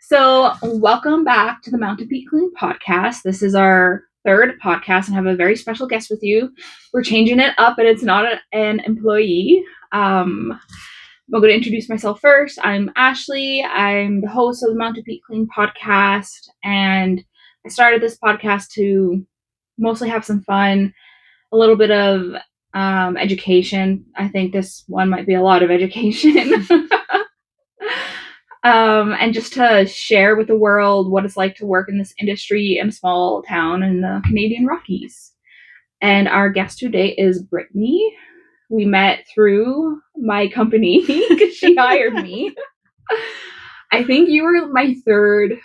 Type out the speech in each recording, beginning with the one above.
So welcome back to the Mountain Peak Clean podcast. This is our third podcast and I have a very special guest with you. We're changing it up and it's not an employee. I'm going to introduce myself first. I'm Ashley. I'm the host of the Mountain Peak Clean podcast, and I started this podcast to mostly have some fun, a little bit of education. I think this one might be a lot of education. And just to share with the world what it's like to work in this industry in a small town in the Canadian Rockies. And our guest today is Brittany. We met through my company because she hired me. I think you were my third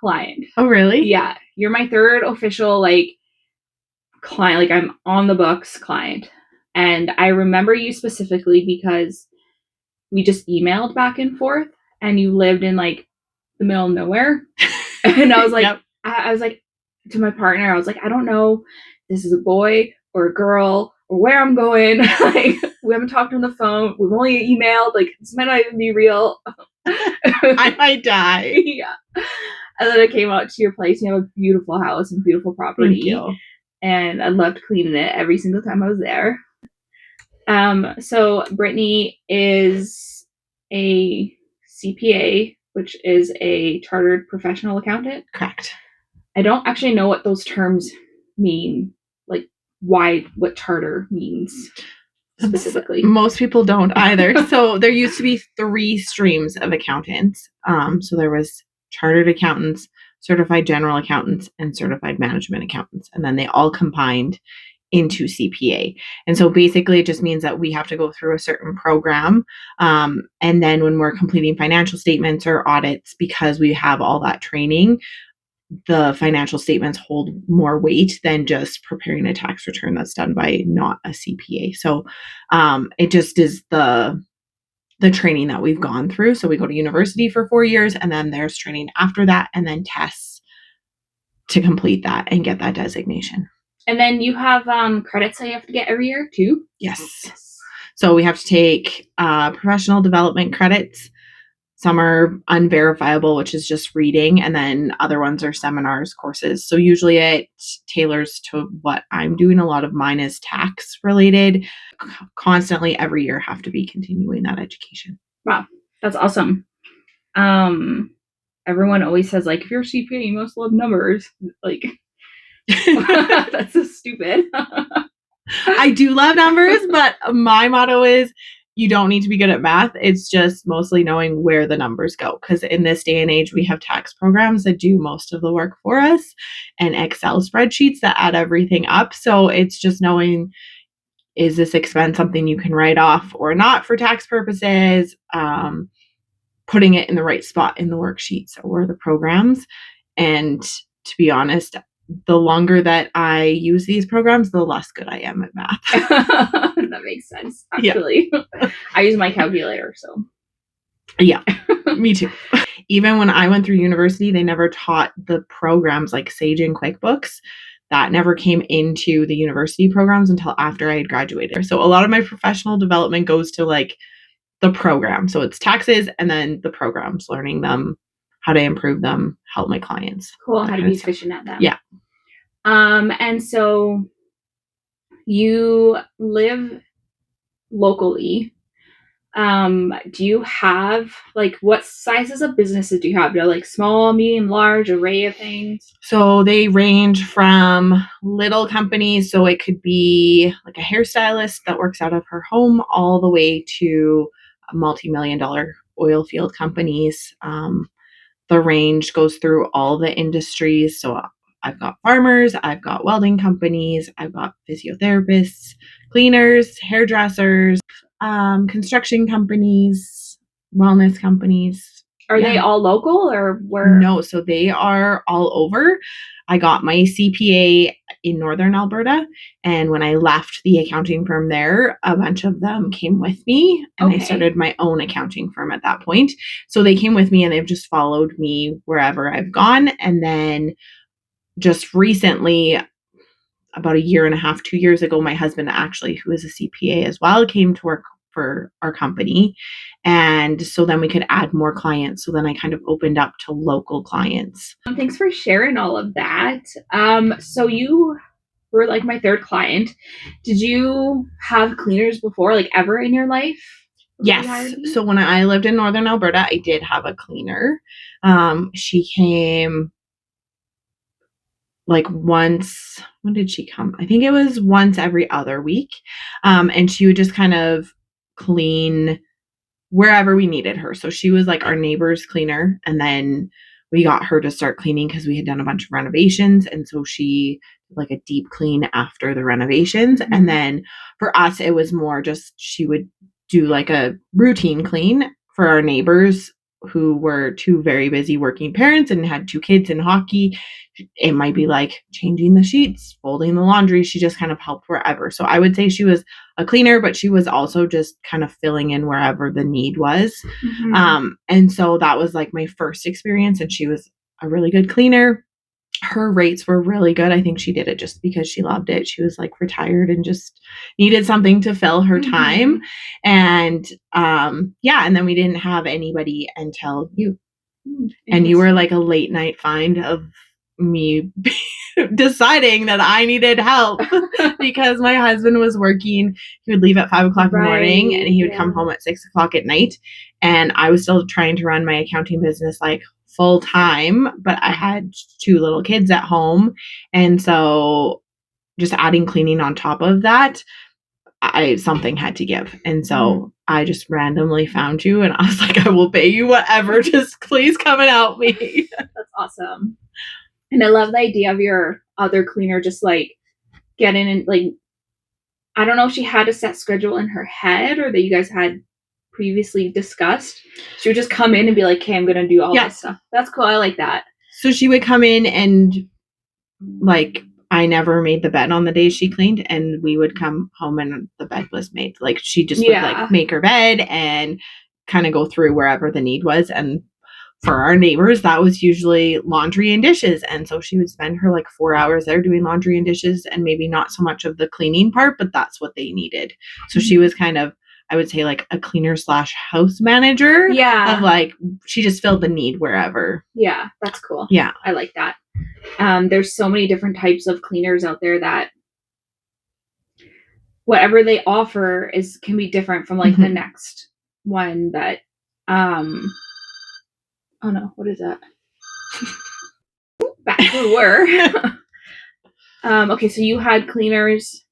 client. Oh, really? Yeah. You're my third official, client. I'm on the books client. And I remember you specifically because we just emailed back and forth. And you lived in the middle of nowhere. And I was like, yep. I was like to my partner, I was like, I don't know if this is a boy or a girl or where I'm going. We haven't talked on the phone. We've only emailed. This might not even be real. I might die. Yeah. And then I came out to your place. You have a beautiful house and beautiful property. Thank you. And I loved cleaning it every single time I was there. So Brittany is a CPA, which is a chartered professional accountant. Correct. I don't actually know what those terms mean, what charter means specifically. Most people don't either. So there used to be 3 streams of accountants. So there was chartered accountants, certified general accountants, and certified management accountants. And then they all combined into CPA. And so basically it just means that we have to go through a certain program. And then when we're completing financial statements or audits, because we have all that training, the financial statements hold more weight than just preparing a tax return that's done by not a CPA. So it just is the training that we've gone through. So we go to university for 4 years, and then there's training after that, and then tests to complete that and get that designation. And then you have credits that you have to get every year too? Yes. So we have to take professional development credits. Some are unverifiable, which is just reading. And then other ones are seminars, courses. So usually it tailors to what I'm doing. A lot of mine is tax related. Constantly every year have to be continuing that education. Wow. That's awesome. Everyone always says if you're a CPA, you must love numbers. That's so stupid. I do love numbers, but my motto is you don't need to be good at math. It's just mostly knowing where the numbers go. Because in this day and age, we have tax programs that do most of the work for us and Excel spreadsheets that add everything up. So it's just knowing, is this expense something you can write off or not for tax purposes? Putting it in the right spot in the worksheets or the programs. And to be honest, the longer that I use these programs, the less good I am at math. That makes sense, actually. Yeah. I use my calculator, so. Yeah, me too. Even when I went through university, they never taught the programs like Sage and QuickBooks. That never came into the university programs until after I had graduated. So a lot of my professional development goes to the program. So it's taxes and then the programs, learning them, how to improve them, help my clients. Cool. How to be efficient at them. Yeah. And so you live locally. Do you have what sizes of businesses do you have? Do you have small, medium, large array of things? So they range from little companies. So it could be a hairstylist that works out of her home all the way to multi-million-dollar oil field companies. The range goes through all the industries. So I've got farmers, I've got welding companies, I've got physiotherapists, cleaners, hairdressers, construction companies, wellness companies. Are they all local or where? No, so they are all over. I got my CPA in Northern Alberta, and when I left the accounting firm there, a bunch of them came with me, and I started my own accounting firm at that point. So they came with me, and they've just followed me wherever I've gone. And then just recently, about 1.5 years, 2 years ago, my husband actually, who is a CPA as well, came to work for our company. And so then we could add more clients. So then I kind of opened up to local clients. Thanks for sharing all of that. So you were like my third client. Did you have cleaners before, like ever in your life? Yes. So when I lived in Northern Alberta, I did have a cleaner. She came like once. When did she come? I think it was once every other week. And she would just kind of clean wherever we needed her. So she was like our neighbor's cleaner. And then we got her to start cleaning because we had done a bunch of renovations. And so she did like a deep clean after the renovations. Mm-hmm. And then for us, it was more just she would do like a routine clean for our neighbors who were two very busy working parents and had two kids in hockey. It might be like changing the sheets, folding the laundry. She just kind of helped wherever. So I would say she was a cleaner, but she was also just kind of filling in wherever the need was. Mm-hmm. And so that was like my first experience, and she was a really good cleaner. Her rates were really good. I think she did it just because she loved it. She was like retired and just needed something to fill her time. And and then we didn't have anybody until you. And you were like a late night find of me deciding that I needed help because my husband was working. He would leave at 5 o'clock in the morning and he would come home at 6 o'clock at night. And I was still trying to run my accounting business like full time, but I had two little kids at home. And so just adding cleaning on top of that, something had to give. And so I just randomly found you and I was like, I will pay you whatever. Just please come and help me. That's awesome. And I love the idea of your other cleaner just like getting in, like, I don't know if she had a set schedule in her head or that you guys had previously discussed. She would just come in and be like, okay, I'm going to do all this stuff. That's cool. I like that. So she would come in and like, I never made the bed on the days she cleaned, and we would come home and the bed was made. Like she just would like make her bed and kind of go through wherever the need was. And for our neighbors, that was usually laundry and dishes. And so she would spend her like 4 hours there doing laundry and dishes and maybe not so much of the cleaning part, but that's what they needed. So she was kind of, I would say, like a cleaner / house manager. Yeah. Of like, she just filled the need wherever. Yeah, that's cool. Yeah. I like that. There's so many different types of cleaners out there that whatever they offer can be different from like the next one that, oh no, what is that? Back where we were. Okay, so you had cleaners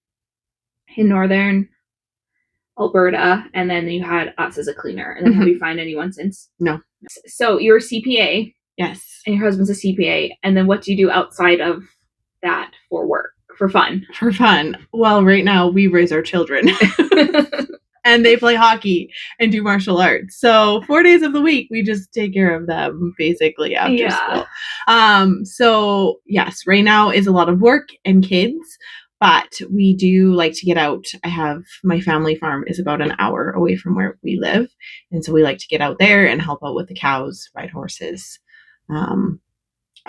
in Northern Alberta, and then you had us as a cleaner. And then have you found anyone since? No. So you're a CPA. Yes. And your husband's a CPA. And then what do you do outside of that for work, for fun? For fun. Well, right now we raise our children. And they play hockey and do martial arts. So 4 days of the week, we just take care of them basically after school. So yes, right now is a lot of work and kids, but we do like to get out. I have my family farm is about an hour away from where we live. And so we like to get out there and help out with the cows, ride horses,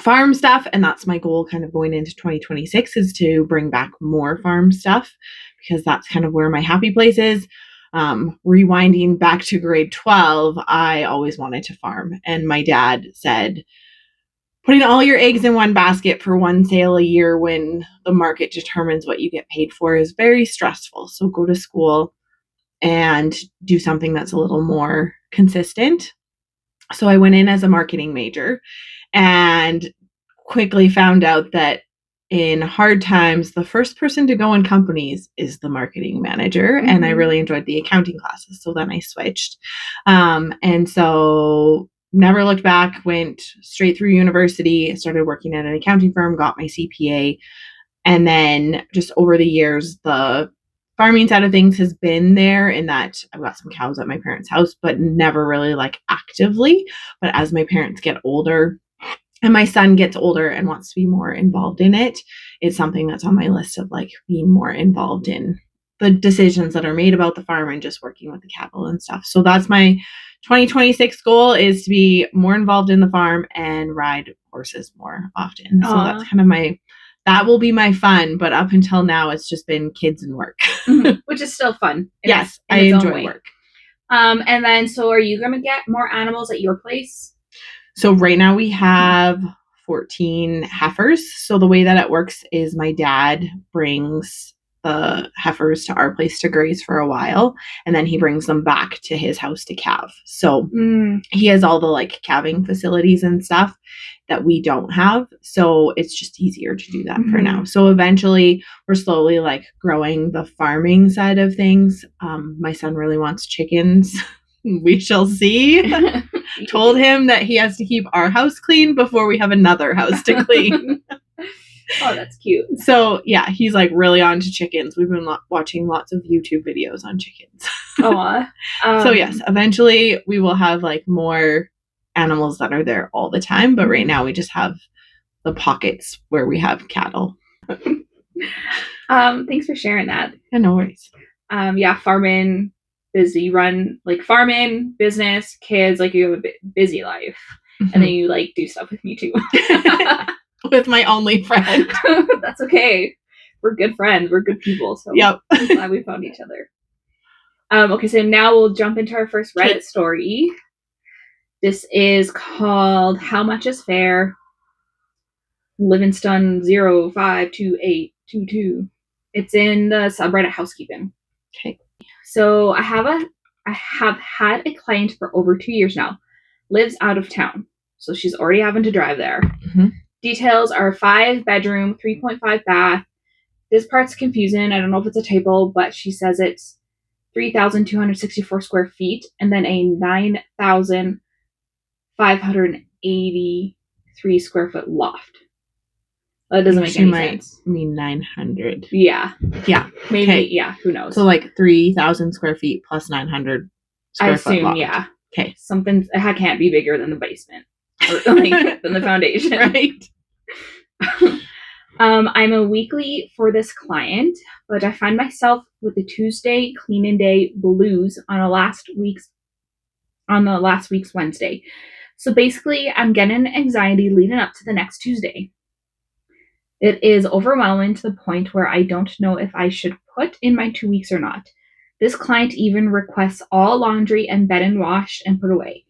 farm stuff. And that's my goal kind of going into 2026 is to bring back more farm stuff because that's kind of where my happy place is. Rewinding back to grade 12, I always wanted to farm. And my dad said, putting all your eggs in one basket for one sale a year when the market determines what you get paid for is very stressful. So go to school and do something that's a little more consistent. So I went in as a marketing major and quickly found out that in hard times, the first person to go in companies is the marketing manager. And I really enjoyed the accounting classes. So then I switched. And so never looked back, went straight through university, started working at an accounting firm, got my CPA. And then just over the years, the farming side of things has been there in that I've got some cows at my parents' house, but never really like actively. But as my parents get older, and my son gets older and wants to be more involved in it, it's something that's on my list of like being more involved in the decisions that are made about the farm and just working with the cattle and stuff. So that's my 2026 goal is to be more involved in the farm and ride horses more often. So that's kind of my that will be my fun. But up until now, it's just been kids and work. Which is still fun. Yes, I enjoy work. And then, so are you going to get more animals at your place? So right now we have 14 heifers. So the way that it works is my dad brings the heifers to our place to graze for a while, and then he brings them back to his house to calve. So he has all the like calving facilities and stuff that we don't have. So it's just easier to do that for now. So eventually we're slowly like growing the farming side of things. My son really wants chickens. We shall see. Told him that he has to keep our house clean before we have another house to clean. Oh, that's cute. So yeah, he's like really on to chickens. We've been watching lots of YouTube videos on chickens. So yes, eventually we will have like more animals that are there all the time. But right now we just have the pockets where we have cattle. Thanks for sharing that. Yeah, no worries. Yeah, farming, busy run, like farming, business, kids, like you have a busy life. And then you like do stuff with me too. With my only friend. That's okay. We're good friends. We're good people. So yep. I'm glad we found each other. Okay, so now we'll jump into our first Reddit story. This is called How Much is Fair? Livingston 052822. It's in the subreddit housekeeping. Okay. So I have had a client for over 2 years now. Lives out of town. So she's already having to drive there. Details are 5-bedroom, 3.5 bath. This part's confusing. I don't know if it's a typo, but she says it's 3,264 square feet and then a 9,583 square foot loft. That doesn't make any sense. Mean 900. Yeah. Yeah. Maybe. Okay. Yeah. Who knows? So like 3,000 square feet plus 900 square foot loft. Yeah. Okay. Something can't be bigger than the basement or like than the foundation. Right. I'm a weekly for this client, but I find myself with the Tuesday cleaning day blues on the last week's Wednesday. So basically, I'm getting anxiety leading up to the next Tuesday. It is overwhelming to the point where I don't know if I should put in my 2 weeks or not. This client even requests all laundry and bedding washed and put away.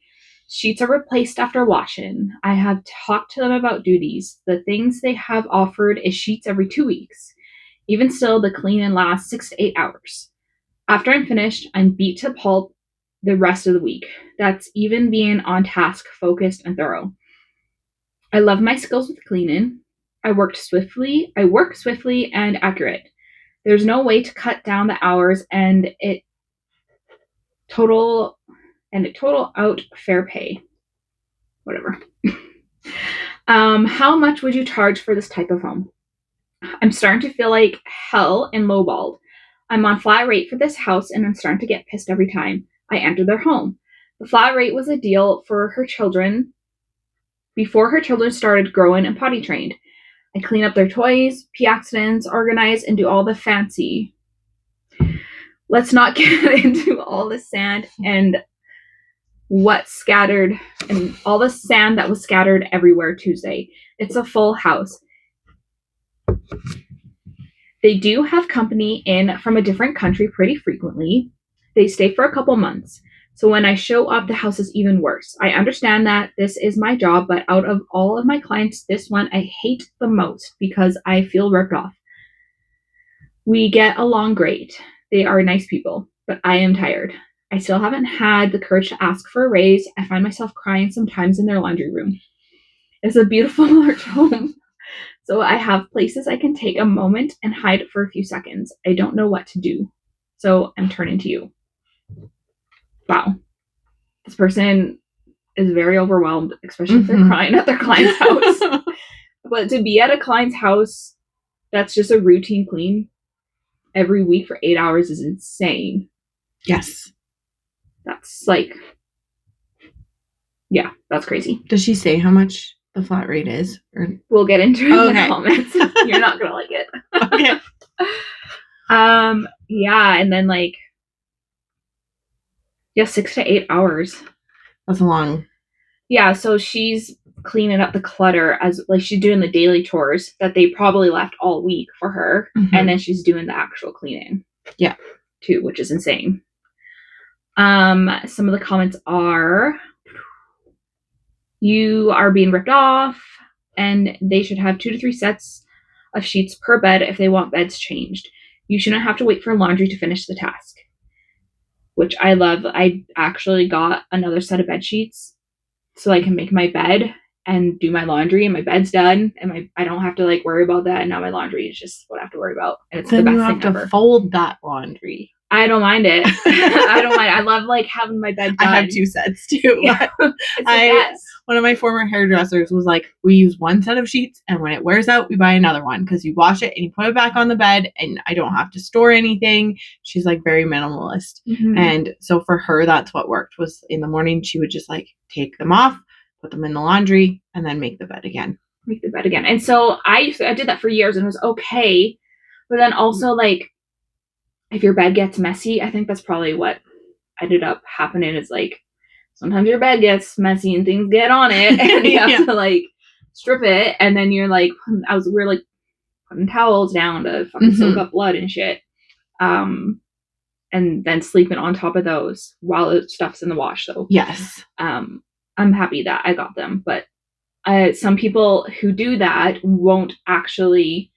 Sheets are replaced after washing. I have talked to them about duties. The things they have offered is sheets every 2 weeks. Even still, the cleaning lasts 6 to 8 hours. After I'm finished, I'm beat to pulp the rest of the week. That's even being on task, focused, and thorough. I love my skills with cleaning. I work swiftly and accurate. There's no way to cut down the hours and it total out fair pay. Whatever. How much would you charge for this type of home? I'm starting to feel like hell and lowballed. I'm on flat rate for this house and I'm starting to get pissed every time I enter their home. The flat rate was a deal for her children before her children started growing and potty trained. I clean up their toys, pee accidents, organize, and do all the fancy. Let's not get into all the sand and what scattered and all the sand that was scattered everywhere Tuesday. It's a full house. They do have company in from a different country pretty frequently. They stay for a couple months. So when I show up, the house is even worse. I understand that this is my job, but out of all of my clients, this one I hate the most because I feel ripped off. We get along great. They are nice people, but I am tired. I still haven't had the courage to ask for a raise. I find myself crying sometimes in their laundry room. It's a beautiful large home. So I have places I can take a moment and hide for a few seconds. I don't know what to do. So I'm turning to you. Wow. This person is very overwhelmed, especially if they're crying at their client's house. But to be at a client's house, that's just a routine clean every week for 8 hours is insane. Yes. That's like, yeah, that's crazy. Does she say how much the flat rate is? Or... We'll get into it in the comments. You're not going to like it. Okay. Yeah, and then like, 6 to 8 hours. That's a long. Yeah, so she's cleaning up the clutter as like she's doing the daily chores that they probably left all week for her, and then she's doing the actual cleaning. Yeah. Too, which is insane. Some of the comments are, you are being ripped off, and they should have 2 to 3 sets of sheets per bed if they want beds changed. You shouldn't have to wait for laundry to finish the task, which I love. I actually got another set of bed sheets so I can make my bed and do my laundry, and my bed's done, and I don't have to like worry about that. And now my laundry is just what I have to worry about, and it's then the best you have thing to ever. fold that laundry. I don't mind it. I don't mind. I love like having my bed done. I have 2 sets too. Yeah, One of my former hairdressers was like, we use 1 set of sheets, and when it wears out, we buy another one because you wash it and you put it back on the bed, and I don't have to store anything. She's like very minimalist. And so for her, that's what worked. Was in the morning, she would just like take them off, put them in the laundry, and then make the bed again. And so I did that for years, and it was okay. But then also like, if your bed gets messy, I think that's probably what ended up happening, is like sometimes your bed gets messy and things get on it, and you have to like strip it, and then you're like, we're like putting towels down to fucking soak up blood and shit, and then sleeping on top of those while the stuff's in the wash. So yes, I'm happy that I got them, but some people who do that won't actually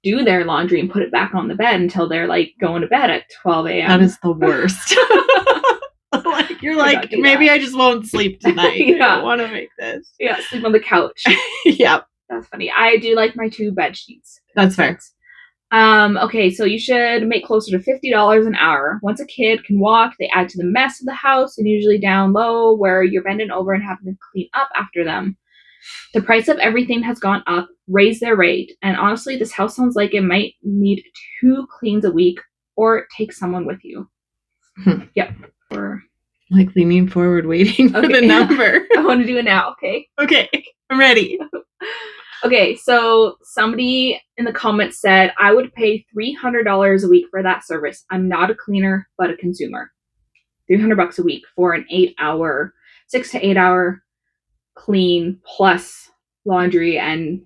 do their laundry and put it back on the bed until they're like going to bed at 12 a.m. That is the worst. Like you're like, maybe that. I just won't sleep tonight. Yeah. I don't want to make this. Yeah, sleep on the couch. Yep. That's funny. I do like my 2 bed sheets. That's fair. Okay, so you should make closer to $50 an hour. Once a kid can walk, they add to the mess of the house, and usually down low where you're bending over and having to clean up after them. The price of everything has gone up. Raise their rate. And honestly, this house sounds like it might need 2 cleans a week, or take someone with you. Yep. Or like leaning forward, waiting for the number. I want to do it now. Okay. I'm ready. Okay. So somebody in the comments said, I would pay $300 a week for that service. I'm not a cleaner, but a consumer. $300 a week for an 6 to 8 hour clean plus laundry and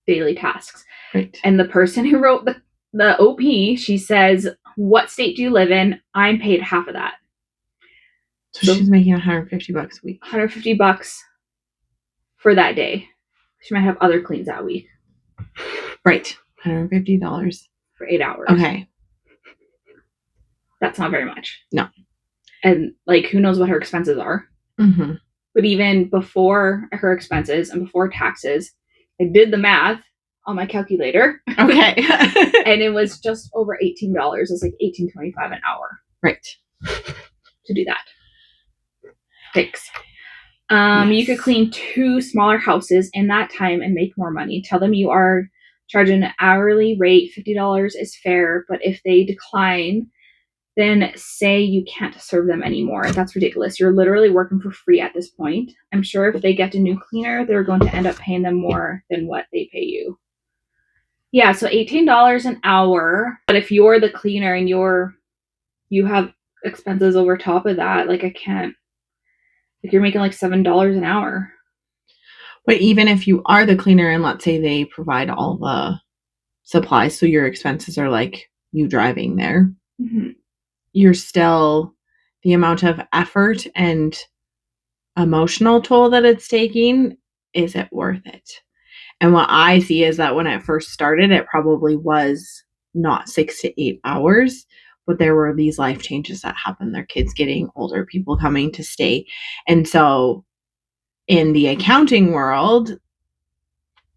daily tasks. Right. And the person who wrote the OP, she says, what state do you live in? I'm paid half of that. So she's making $150 a week. $150 for that day. She might have other cleans that week. Right. $150 for 8 hours. Okay. That's not very much. No. And like, who knows what her expenses are? But even before her expenses and before taxes, I did the math on my calculator. Okay. And it was just over $18. It was like $18.25 an hour. Right. To do that. Thanks. Yes. You could clean 2 smaller houses in that time and make more money. Tell them you are charging an hourly rate. $50 is fair, but if they decline, then say you can't serve them anymore. That's ridiculous. You're literally working for free at this point. I'm sure if they get a new cleaner, they're going to end up paying them more than what they pay you. Yeah, so $18 an hour. But if you're the cleaner and you have expenses over top of that, like I can't. Like you're making like $7 an hour. But even if you are the cleaner and let's say they provide all the supplies, so your expenses are like you driving there, you're still, the amount of effort and emotional toll that it's taking, is it worth it? And what I see is that when it first started, it probably was not 6 to 8 hours. But there were these life changes that happened. Their kids getting older, people coming to stay. And so in the accounting world,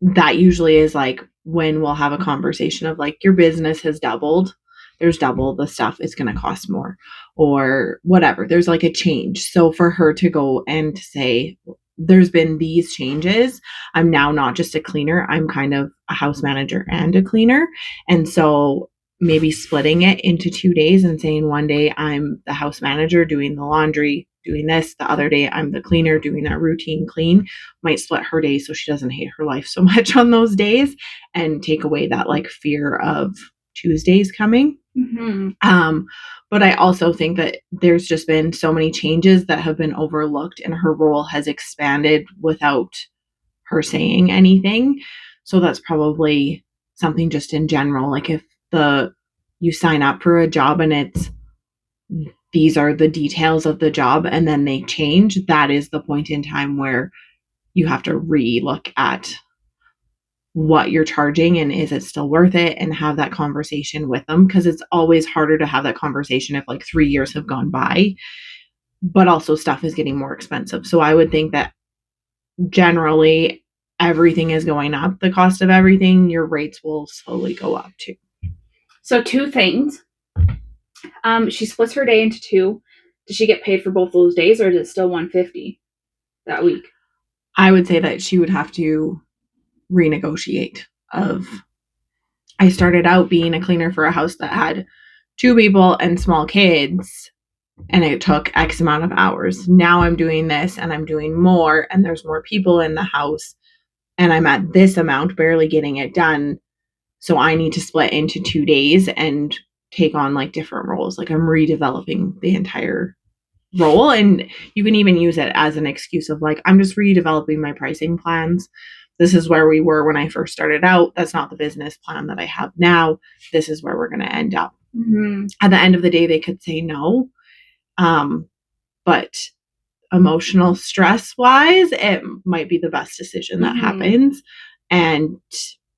that usually is like when we'll have a conversation of like, your business has doubled. There's double the stuff is going to cost more or whatever. There's like a change. So for her to go and say, there's been these changes. I'm now not just a cleaner. I'm kind of a house manager and a cleaner. And so maybe splitting it into 2 days and saying one day I'm the house manager doing the laundry, doing this. The other day I'm the cleaner doing a routine clean. Might split her days so she doesn't hate her life so much on those days and take away that like fear of Tuesdays coming. But I also think that there's just been so many changes that have been overlooked, and her role has expanded without her saying anything. So that's probably something just in general. Like if you sign up for a job and it's these are the details of the job and then they change, that is the point in time where you have to re-look at what you're charging and is it still worth it, and have that conversation with them, because it's always harder to have that conversation if like 3 years have gone by, but also stuff is getting more expensive. So I would think that generally everything is going up, the cost of everything, your rates will slowly go up too. So 2 things. She splits her day into 2. Does she get paid for both those days, or is it still $150 that week? I would say that she would have to renegotiate. I started out being a cleaner for a house that had 2 people and small kids, and it took X amount of hours. Now I'm doing this and I'm doing more, and there's more people in the house, and I'm at this amount, barely getting it done. So I need to split into 2 days and take on like different roles. Like I'm redeveloping the entire role, and you can even use it as an excuse of like, I'm just redeveloping my pricing plans. This is where we were when I first started out. That's not the business plan that I have now. This is where we're going to end up. At the end of the day, they could say no. But emotional stress wise, it might be the best decision that happens. And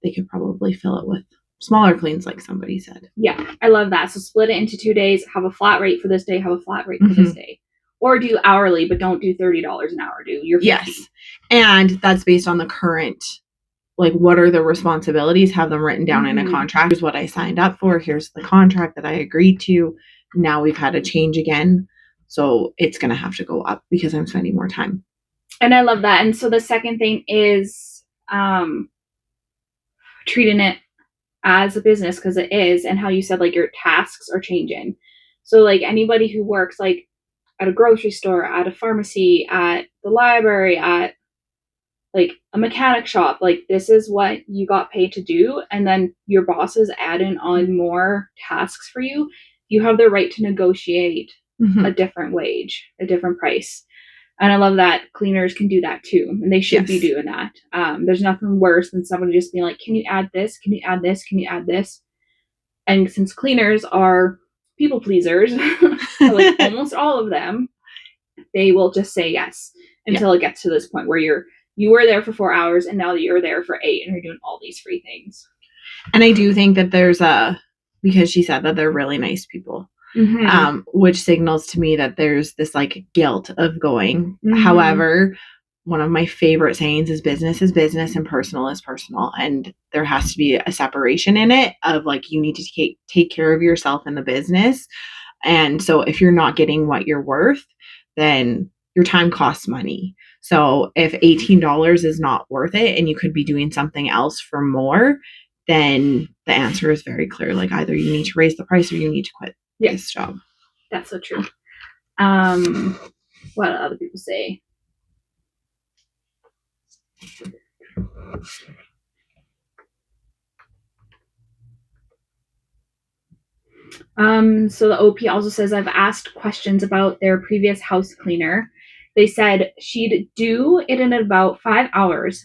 they could probably fill it with smaller cleans, like somebody said. Yeah, I love that. So split it into 2 days, have a flat rate for this day, have a flat rate for this day. Or do hourly, but don't do $30 an hour. Do your $50. Yes. And that's based on the current, like, what are the responsibilities? Have them written down in a contract. Here's what I signed up for. Here's the contract that I agreed to. Now we've had a change again. So it's going to have to go up because I'm spending more time. And I love that. And so the second thing is treating it as a business, because it is, and how you said like your tasks are changing. So like anybody who works like at a grocery store, at a pharmacy, at the library, at like a mechanic shop, like this is what you got paid to do, and then your bosses add in on more tasks for you. You have the right to negotiate a different wage, a different price. And I love that cleaners can do that too, and they should be doing that. There's nothing worse than someone just being like, can you add this? Can you add this? Can you add this? And since cleaners are people pleasers, like almost all of them, they will just say yes until it gets to this point where you were there for 4 hours and now you're there for 8 and you're doing all these free things. And I do think that there's because she said that they're really nice people. Which signals to me that there's this like guilt of going. However, one of my favorite sayings is business and personal is personal. And there has to be a separation in it of like, you need to take care of yourself in the business. And so if you're not getting what you're worth, then your time costs money. So if $18 is not worth it and you could be doing something else for more, then the answer is very clear. Like either you need to raise the price or you need to quit. Yes, job. That's so true. What do other people say? So the OP also says, I've asked questions about their previous house cleaner. They said she'd do it in about 5 hours.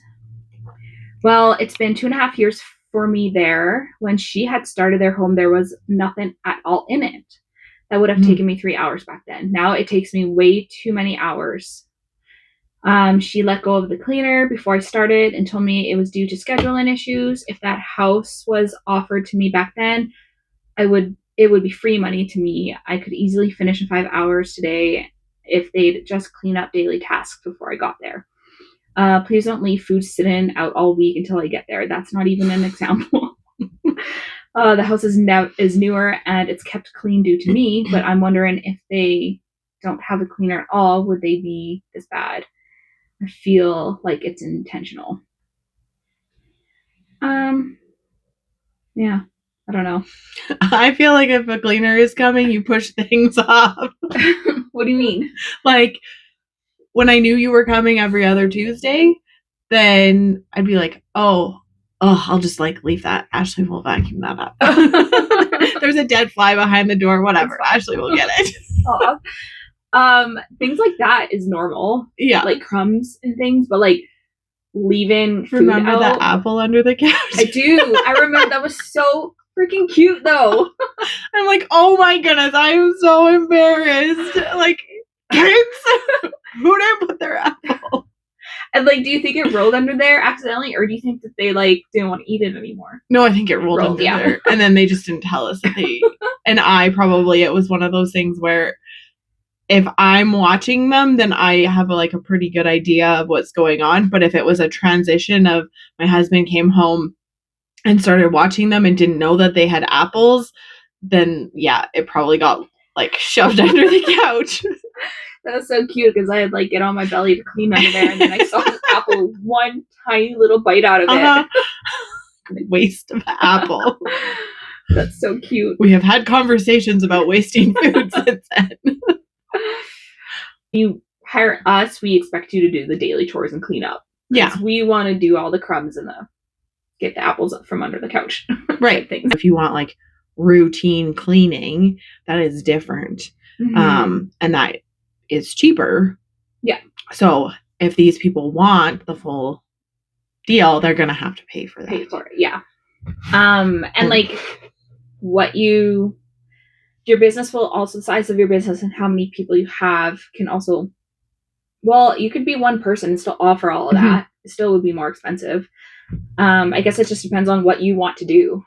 Well, it's been 2.5 years for me there. When she had started their home, there was nothing at all in it. That would have taken me 3 hours back then. Now it takes me way too many hours. She let go of the cleaner before I started and told me it was due to scheduling issues. If that house was offered to me back then, it would be free money to me. I could easily finish in 5 hours today if they'd just clean up daily tasks before I got there. Please don't leave food sitting out all week until I get there. That's not even an example. The house is newer and it's kept clean due to me, but I'm wondering if they don't have a cleaner at all, would they be this bad? I feel like it's intentional. Yeah, I don't know. I feel like if a cleaner is coming, you push things off. What do you mean? Like when I knew you were coming every other Tuesday, then I'd be like, oh, I'll just like leave that. Ashley will vacuum that up. There's a dead fly behind the door. Whatever. Ashley will get it. Things like that is normal. Yeah. Like crumbs and things, but like leaving food Remember out. that apple under the couch? I do. I remember that was so freaking cute though. I'm like, oh my goodness, I am so embarrassed. Like, kids, who didn't put their apple? And like, do you think it rolled under there accidentally, or do you think that they like didn't want to eat it anymore? No, I think it rolled under there. And then they just didn't tell us that they. And it was one of those things where if I'm watching them, then I have like a pretty good idea of what's going on. But if it was a transition of my husband came home and started watching them and didn't know that they had apples, then yeah, it probably got like shoved under the couch. That was so cute because I had like get on my belly to clean under there, and then I saw this apple with one tiny little bite out of it. Waste of apple. That's so cute. We have had conversations about wasting food since then. You hire us, we expect you to do the daily chores and clean up. Yeah. We want to do all the crumbs and get the apples up from under the couch. Right. Things. If you want like routine cleaning, that is different. Mm-hmm. And that is cheaper. Yeah. So if these people want the full deal, they're going to have to pay for that. Pay for it. Yeah. And like your business will also, the size of your business and how many people you have can also, well, you could be one person and still offer all of that. It still would be more expensive. I guess it just depends on what you want to do.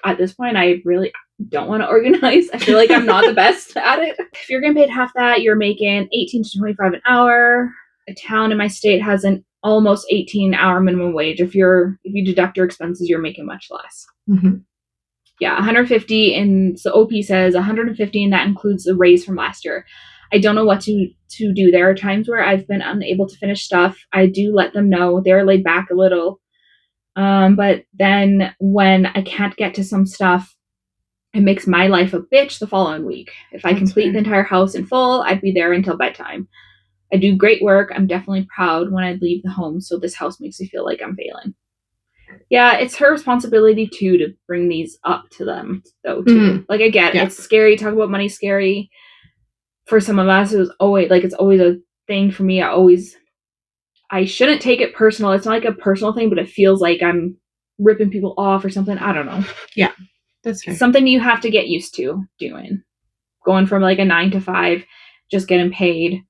At this point, I really don't want to organize. I feel like I'm not the best at it. If you're getting paid half that, you're making $18 to $25 an hour. A town in my state has an almost 18-hour minimum wage. If you deduct your expenses, you're making much less. Mm-hmm. Yeah, 150, and so OP says 150, and that includes the raise from last year. I don't know what to do. There are times where I've been unable to finish stuff. I do let them know. They're laid back a little. But then when I can't get to some stuff, it makes my life a bitch the following week. If I complete the entire house in full, I'd be there until bedtime. I do great work. I'm definitely proud when I leave the home, so this house makes me feel like I'm failing. Yeah, it's her responsibility too to bring these up to them, though. Too. Mm-hmm. Like I get it's scary. Talk about money, scary. For some of us, it's always a thing. For me, I shouldn't take it personal. It's not like a personal thing, but it feels like I'm ripping people off or something. I don't know. Yeah, that's fair. Something you have to get used to doing. Going from like a 9 to 5, just getting paid.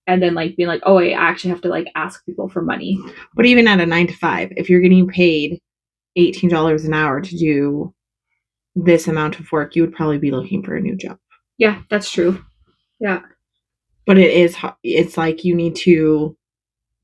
And then like being like, oh, I actually have to like ask people for money. But even at a 9 to 5, if you're getting paid $18 an hour to do this amount of work, you would probably be looking for a new job. Yeah, that's true. Yeah. But it's like you need to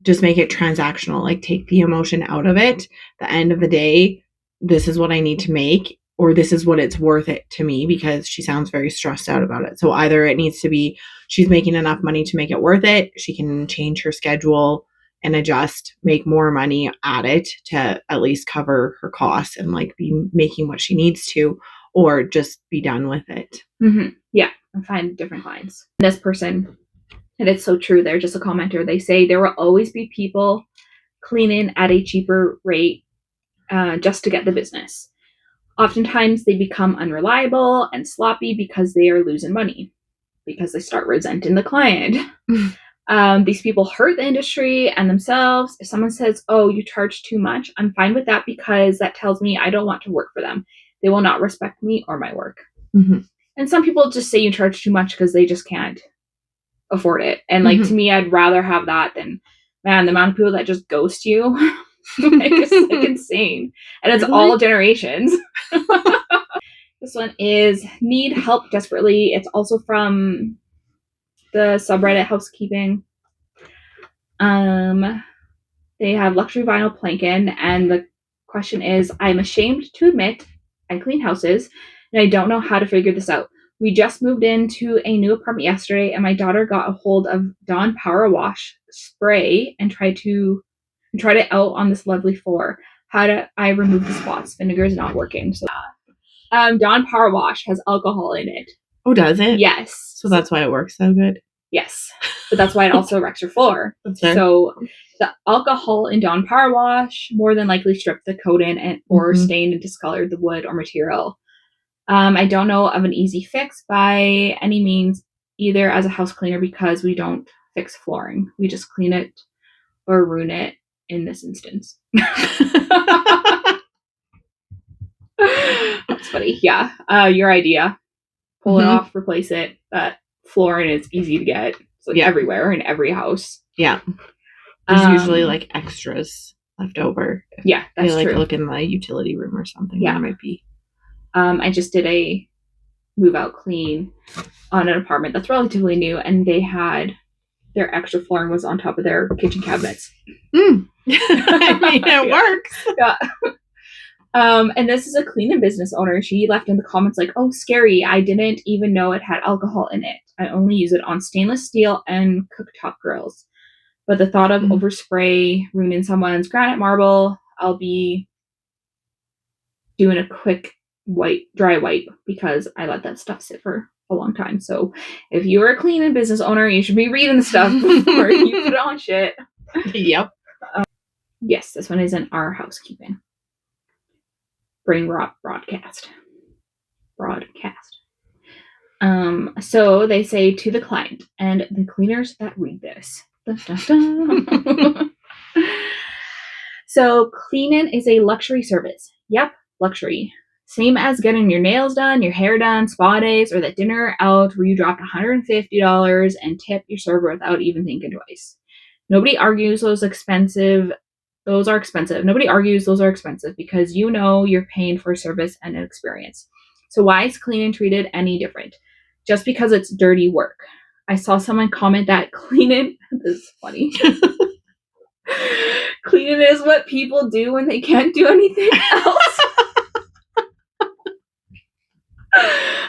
just make it transactional, like take the emotion out of it. The end of the day, this is what I need to make, or this is what it's worth it to me, because she sounds very stressed out about it. So either it needs to be she's making enough money to make it worth it. She can change her schedule and adjust, make more money at it to at least cover her costs and like be making what she needs to, or just be done with it. Mm-hmm. Yeah, and find different clients. This person, and it's so true, they're just a commenter. They say there will always be people cleaning at a cheaper rate just to get the business. Oftentimes they become unreliable and sloppy because they are losing money, because they start resenting the client. These people hurt the industry and themselves. If someone says, oh, you charge too much, I'm fine with that, because that tells me I don't want to work for them. They will not respect me or my work. Mm-hmm. And some people just say you charge too much because they just can't afford it. And like, to me, I'd rather have that than, man, the amount of people that just ghost you. Like, it's like insane. And it's all generations. This one is need help desperately. It's also from the subreddit Housekeeping. They have luxury vinyl planking, and the question is, I'm ashamed to admit I clean houses and I don't know how to figure this out. We just moved into a new apartment yesterday, and my daughter got a hold of Dawn Power Wash spray and tried it out on this lovely floor. How do I remove the spots? Vinegar is not working. So Dawn Power Wash has alcohol in it. Oh, does it? Yes. So that's why it works so good? Yes. But that's why it also wrecks your floor. So the alcohol in Dawn Power Wash more than likely stripped the coat in or stained and discolored the wood or material. I don't know of an easy fix by any means, either as a house cleaner, because we don't fix flooring. We just clean it or ruin it in this instance. That's funny. Yeah. Your idea. Pull it off, replace it. But flooring is easy to get. It's like everywhere in every house. Yeah. There's usually like extras left over. Yeah, that's you true. Look in the utility room or something. Yeah. There might be. I just did a move out clean on an apartment that's relatively new, and they had their extra flooring was on top of their kitchen cabinets. I mean, it works. Yeah. And this is a cleaning business owner. She left in the comments like, "Oh, scary. I didn't even know it had alcohol in it. I only use it on stainless steel and cooktop grills. But the thought of overspray ruining someone's granite marble, I'll be doing a quick dry wipe because I let that stuff sit for a long time." So if you're a cleaning business owner, you should be reading the stuff before you put on shit. Yep. Yes, this one is in our housekeeping. Brain rot broadcast. So they say to the client and the cleaners that read this. Dun, dun, dun. So cleaning is a luxury service. Yep, luxury. Same as getting your nails done, your hair done, spa days, or that dinner out where you dropped $150 and tip your server without even thinking twice. Nobody argues those are expensive. Nobody argues those are expensive because you know you're paying for a service and an experience. So why is cleaning treated any different? Just because it's dirty work. I saw someone comment that cleaning, this is funny. Cleaning is what people do when they can't do anything else.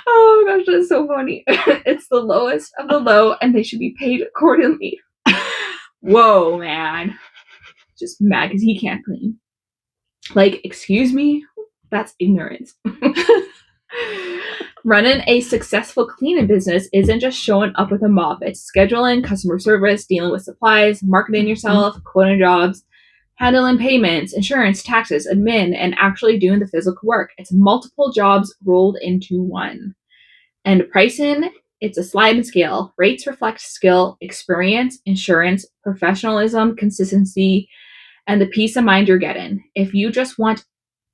Oh my gosh, that's so funny. It's the lowest of the low and they should be paid accordingly. Whoa, man. Just mad because he can't clean. Like, excuse me? That's ignorance. Running a successful cleaning business isn't just showing up with a mop. It's scheduling, customer service, dealing with supplies, marketing yourself, quoting jobs, handling payments, insurance, taxes, admin, and actually doing the physical work. It's multiple jobs rolled into one. And pricing, it's a sliding scale. Rates reflect skill, experience, insurance, professionalism, consistency, and the peace of mind you're getting. If you just want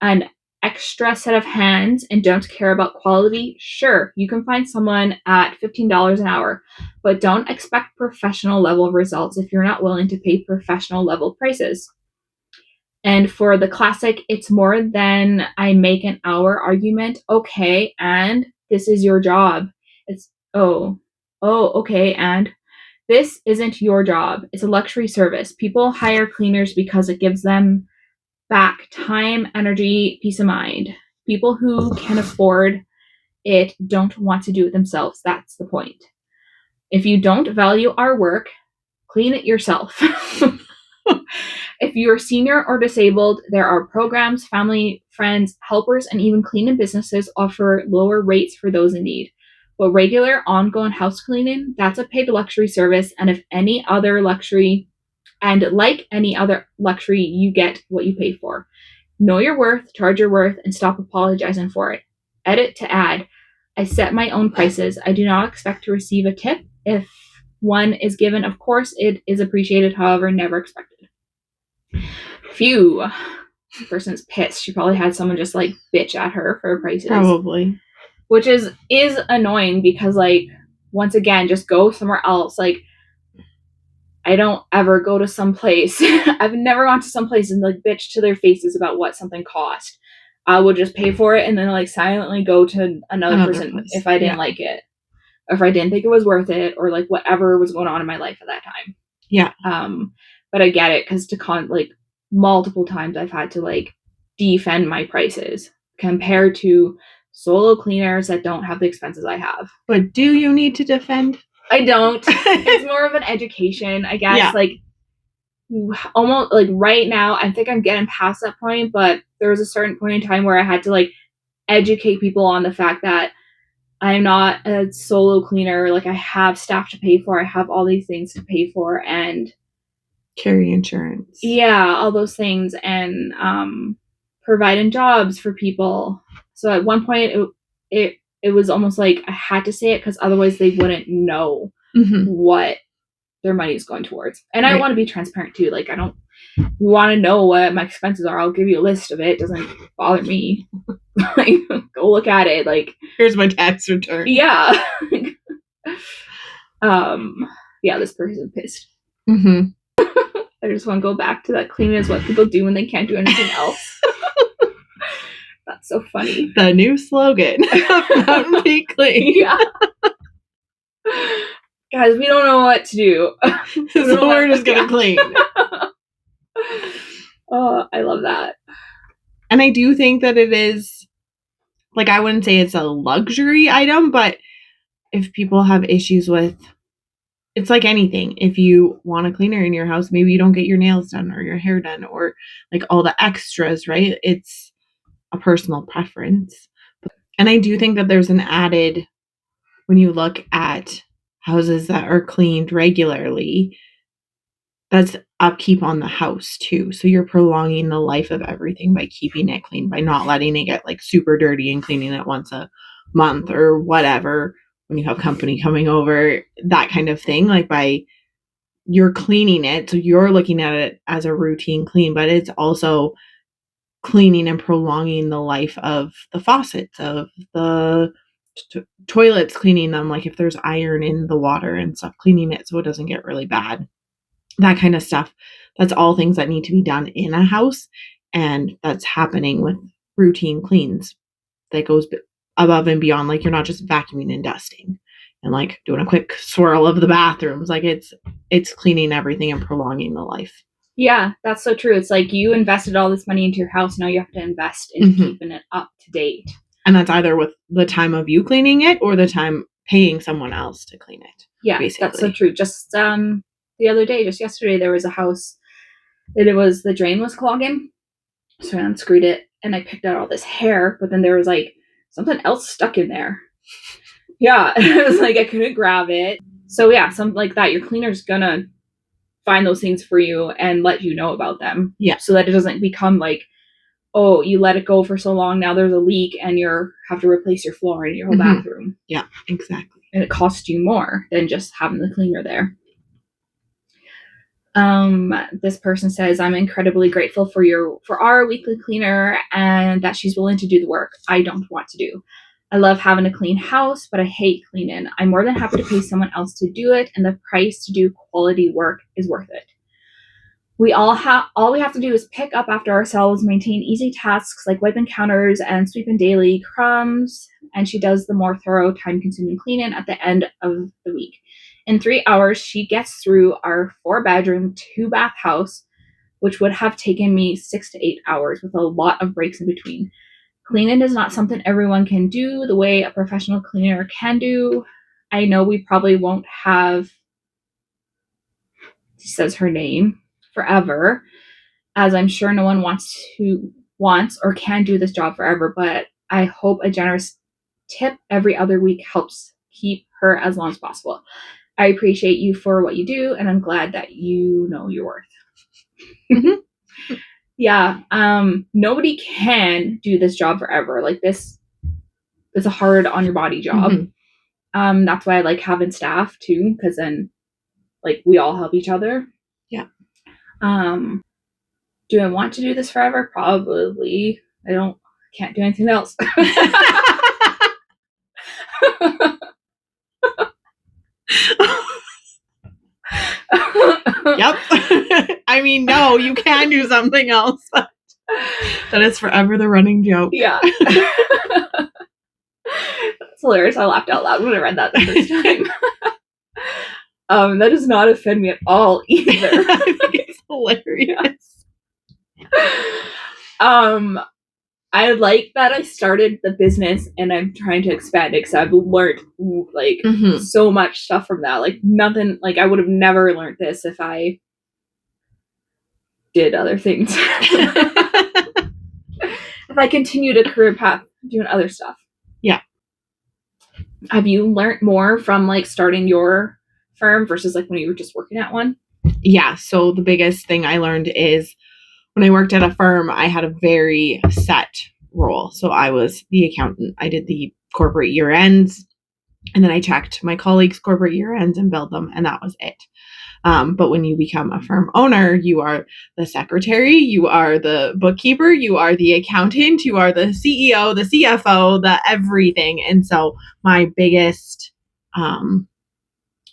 an extra set of hands and don't care about quality, sure, you can find someone at $15 an hour, but don't expect professional level results if you're not willing to pay professional level prices. And for the classic, it's more than I make an hour argument. Okay, and this is your job. It's, okay, and this isn't your job. It's a luxury service. People hire cleaners because it gives them back time, energy, peace of mind. People who can afford it don't want to do it themselves. That's the point. If you don't value our work, clean it yourself. If you're senior or disabled, there are programs, family, friends, helpers, and even cleaning businesses offer lower rates for those in need. But regular, ongoing house cleaning, that's a paid luxury service, and like any other luxury, you get what you pay for. Know your worth, charge your worth, and stop apologizing for it. Edit to add. I set my own prices. I do not expect to receive a tip. If one is given, of course, it is appreciated, however, never expected. Phew. The person's pissed. She probably had someone just like bitch at her for her prices. Probably. Which is annoying because, like, once again, just go somewhere else. Like, I don't ever go to some place. I've never gone to some place and like bitch to their faces about what something cost. I would just pay for it and then like silently go to another person place. If I didn't like it, or if I didn't think it was worth it, or like whatever was going on in my life at that time. Yeah. But I get it because like multiple times I've had to like defend my prices compared to solo cleaners that don't have the expenses I have. But do you need to defend? I don't. It's more of an education, I guess. Yeah. Like, almost like right now, I think I'm getting past that point, but there was a certain point in time where I had to like educate people on the fact that I'm not a solo cleaner. Like, I have staff to pay for. I have all these things to pay for and carry insurance. Yeah, all those things, and providing jobs for people. So at one point, it was almost like I had to say it because otherwise they wouldn't know what their money is going towards. And I want to be transparent too. Like, I don't want to know what my expenses are. I'll give you a list of it. It doesn't bother me. Like, go look at it. Like, here's my tax return. Yeah. Yeah, this person's pissed. I just want to go back to that cleaning is what people do when they can't do anything else. That's so funny. The new slogan. Mountain Peak Clean. Yeah. Guys, we don't know what to do. So we're just going to clean. Oh, I love that. And I do think that it is, like, I wouldn't say it's a luxury item, but if people have issues with, it's like anything. If you want a cleaner in your house, maybe you don't get your nails done or your hair done or like all the extras, right? It's a personal preference. And I do think that there's an added, when you look at houses that are cleaned regularly, that's upkeep on the house too. So you're prolonging the life of everything by keeping it clean, by not letting it get like super dirty and cleaning it once a month or whatever when you have company coming over, that kind of thing. Like, by you're cleaning it, so you're looking at it as a routine clean, but it's also cleaning and prolonging the life of the faucets, of the toilets, cleaning them, like if there's iron in the water and stuff, cleaning it so it doesn't get really bad, that kind of stuff. That's all things that need to be done in a house, and that's happening with routine cleans that goes above and beyond. Like, you're not just vacuuming and dusting and like doing a quick swirl of the bathrooms. Like, it's cleaning everything and prolonging the life. Yeah, that's so true. It's like you invested all this money into your house. Now you have to invest in keeping it up to date. And that's either with the time of you cleaning it or the time paying someone else to clean it. Yeah, basically. That's so true. Just the other day, just yesterday, there was a house that the drain was clogging. So I unscrewed it and I picked out all this hair, but then there was like something else stuck in there. Yeah, and it was like I couldn't grab it. So yeah, something like that. Your cleaner's gonna find those things for you and let you know about them. Yeah. So that it doesn't become like, oh, you let it go for so long, now there's a leak and you have to replace your floor in your whole bathroom. Yeah, exactly. And it costs you more than just having the cleaner there. This person says, I'm incredibly grateful for our weekly cleaner and that she's willing to do the work I don't want to do. I love having a clean house, but I hate cleaning. I'm more than happy to pay someone else to do it, and the price to do quality work is worth it. All we have to do is pick up after ourselves, maintain easy tasks like wiping counters and sweeping daily crumbs, and she does the more thorough, time-consuming cleaning at the end of the week. In 3 hours, she gets through our 4-bedroom, 2-bath house, which would have taken me 6 to 8 hours with a lot of breaks in between. Cleaning is not something everyone can do the way a professional cleaner can do. I know we probably won't have, she says her name, forever, as I'm sure no one wants or can do this job forever, but I hope a generous tip every other week helps keep her as long as possible. I appreciate you for what you do, and I'm glad that you know your worth. Yeah, nobody can do this job forever. Like, this is a hard on your body job. That's why I like having staff too, because then like we all help each other. Yeah. Do I want to do this forever? Probably. Can't do anything else. Yep. I mean, no, you can do something else. That is forever the running joke. Yeah. That's hilarious. I laughed out loud when I read that the first time. That does not offend me at all either. I think it's hilarious. I like that I started the business and I'm trying to expand it because I've learned like so much stuff from that. Like, nothing, like I would have never learned this if I did other things. If I continued a career path doing other stuff. Yeah. Have you learned more from like starting your firm versus like when you were just working at one? Yeah. So the biggest thing I learned is when I worked at a firm, I had a very set role. So I was the accountant. I did the corporate year ends. And then I checked my colleagues' corporate year ends and billed them, and that was it. But when you become a firm owner, you are the secretary, you are the bookkeeper, you are the accountant, you are the CEO, the CFO, the everything. And so my biggest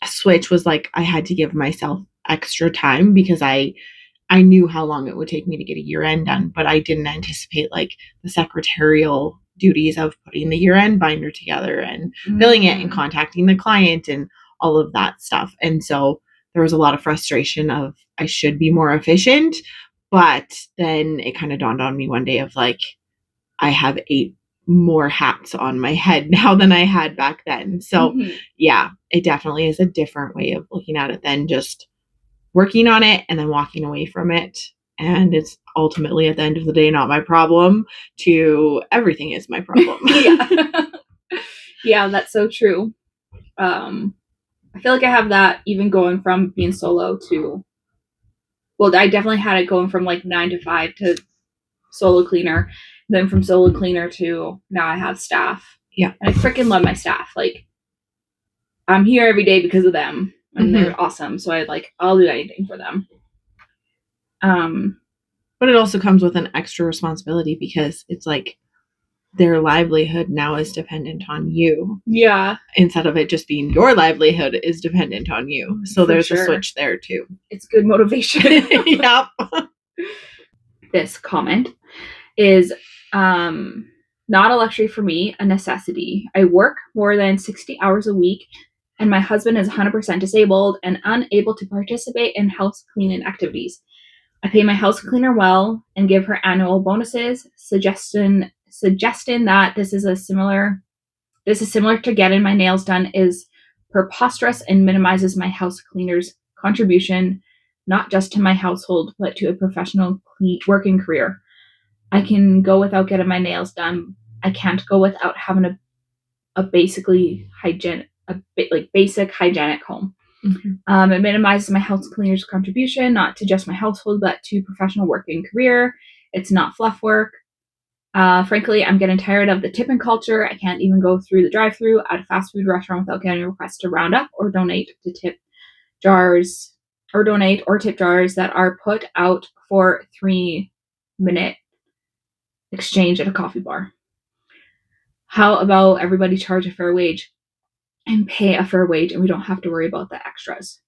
switch was like I had to give myself extra time because I knew how long it would take me to get a year end done, but I didn't anticipate like the secretarial duties of putting the year end binder together and billing it and contacting the client and all of that stuff. And so there was a lot of frustration of I should be more efficient, but then it kind of dawned on me one day of like I have 8 more hats on my head now than I had back then. So yeah, it definitely is a different way of looking at it than just working on it and then walking away from it. And it's ultimately at the end of the day not my problem to everything is my problem. Yeah, that's so true. I feel like I have that even going from being solo to, well, I definitely had it going from like 9 to 5 to solo cleaner, then from solo cleaner to now I have staff. Yeah. And I freaking love my staff. Like, I'm here every day because of them, and they're awesome. So I'll do anything for them. But it also comes with an extra responsibility because it's like their livelihood now is dependent on you. Yeah. Instead of it just being your livelihood is dependent on you. So there's a switch there too. It's good motivation. Yep. This comment is not a luxury for me, a necessity. I work more than 60 hours a week, and my husband is 100% disabled and unable to participate in house cleaning activities. I pay my house cleaner well and give her annual bonuses, suggesting that this is similar to getting my nails done is preposterous and minimizes my house cleaner's contribution, not just to my household, but to a professional working career. I can go without getting my nails done. I can't go without having a basic hygienic home. It minimizes my house cleaner's contribution, not to just my household, but to professional working career. It's not fluff work. Frankly, I'm getting tired of the tipping culture. I can't even go through the drive-thru at a fast food restaurant without getting a request to round up or donate to tip jars that are put out for 3-minute exchange at a coffee bar. How about everybody charge a fair wage and pay a fair wage, and we don't have to worry about the extras?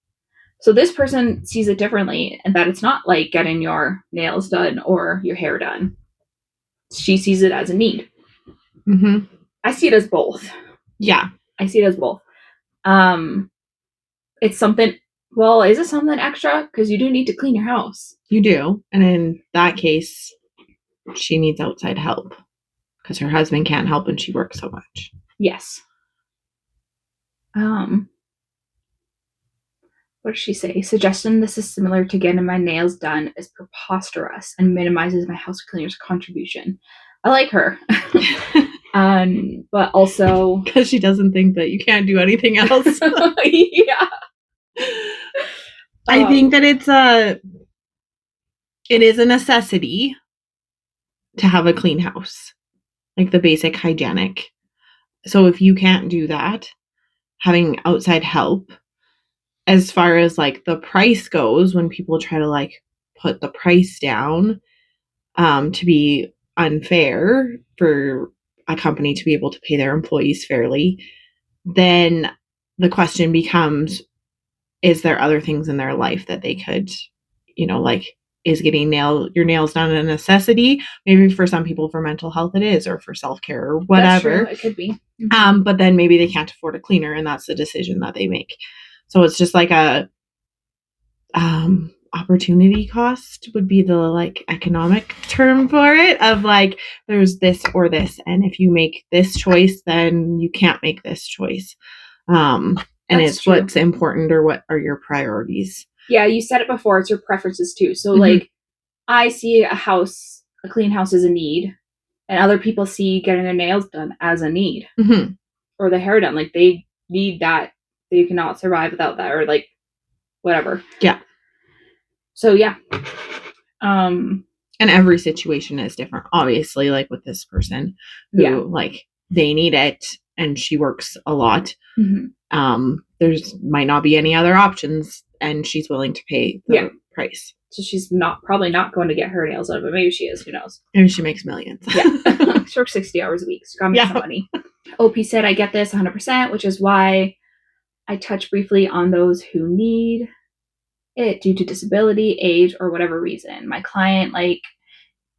So this person sees it differently, and that it's not like getting your nails done or your hair done. She sees it as a need. I see it as both. Yeah. I see it as both. It's something, well, is it something extra? Because you do need to clean your house. You do. And in that case, she needs outside help because her husband can't help and she works so much. Yes. What does she say? Suggesting this is similar to getting my nails done is preposterous and minimizes my house cleaner's contribution. I like her. But also because she doesn't think that you can't do anything else. Yeah. I think that it is a necessity to have a clean house, like the basic hygienic. So if you can't do that, having outside help, as far as like the price goes, when people try to like put the price down to be unfair for a company to be able to pay their employees fairly, then the question becomes, is there other things in their life that they could, like, is getting your nails done a necessity? Maybe for some people for mental health it is, or for self-care or whatever. That's true. It could be. But then maybe they can't afford a cleaner and that's the decision that they make. So it's just like a opportunity cost would be the like economic term for it, of like there's this or this, and if you make this choice then you can't make this choice. And it's true. What's important or what are your priorities. Yeah, you said it before, it's your preferences too. So like I see a clean house as a need, and other people see getting their nails done as a need, or the hair done. Like they need that. They cannot survive without that, or like whatever. Yeah. So yeah. And every situation is different, obviously, like with this person who like they need it and she works a lot, Mm-hmm. there's might not be any other options and she's willing to pay the price. So she's probably not going to get her nails done, but maybe she is. Who knows? And she makes millions. Yeah. She works 60 hours a week. So gotta make some money. OP said, I get this 100%, which is why I touch briefly on those who need it due to disability, age, or whatever reason. My client, like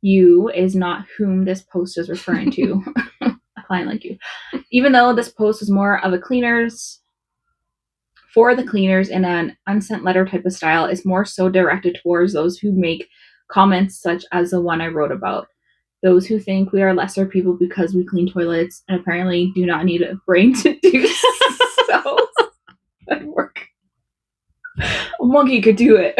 you, is not whom this post is referring to. A client like you. Even though this post is more of a for the cleaners in an unsent letter type of style, is more so directed towards those who make comments such as the one I wrote about. Those who think we are lesser people because we clean toilets and apparently do not need a brain to do so. That work. A monkey could do it.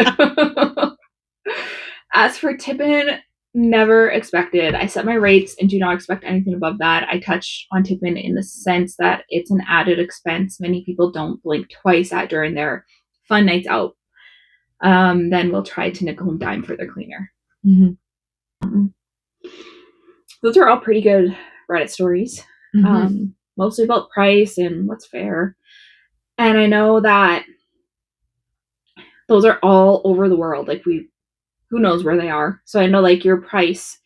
As for tipping, never expected. I set my rates and do not expect anything above that. I touch on tipping in the sense that it's an added expense many people don't blink twice at during their fun nights out. Then we'll try to nickel and dime for their cleaner. Mm-hmm. Those are all pretty good Reddit stories. Mm-hmm. Mostly about price and what's fair. And I know that those are all over the world. Like who knows where they are. So I know like your price,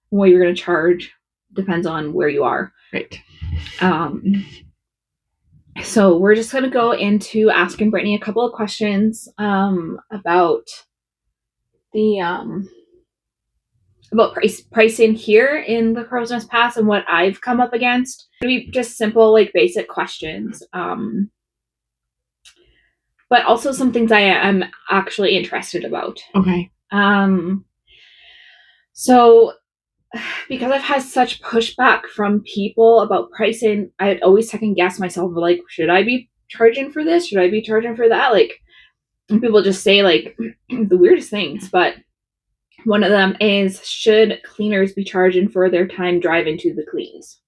what you're going to charge depends on where you are. Right. So we're just going to go into asking Brittany a couple of questions about the about pricing here in the Crow's Nest Pass and what I've come up against. Maybe just simple, like basic questions. But also some things I am actually interested about. Okay. So because I've had such pushback from people about pricing, I'd always second guess myself, like, should I be charging for this? Should I be charging for that? Like, and people just say like the weirdest things, but one of them is, should cleaners be charging for their time driving to the cleans?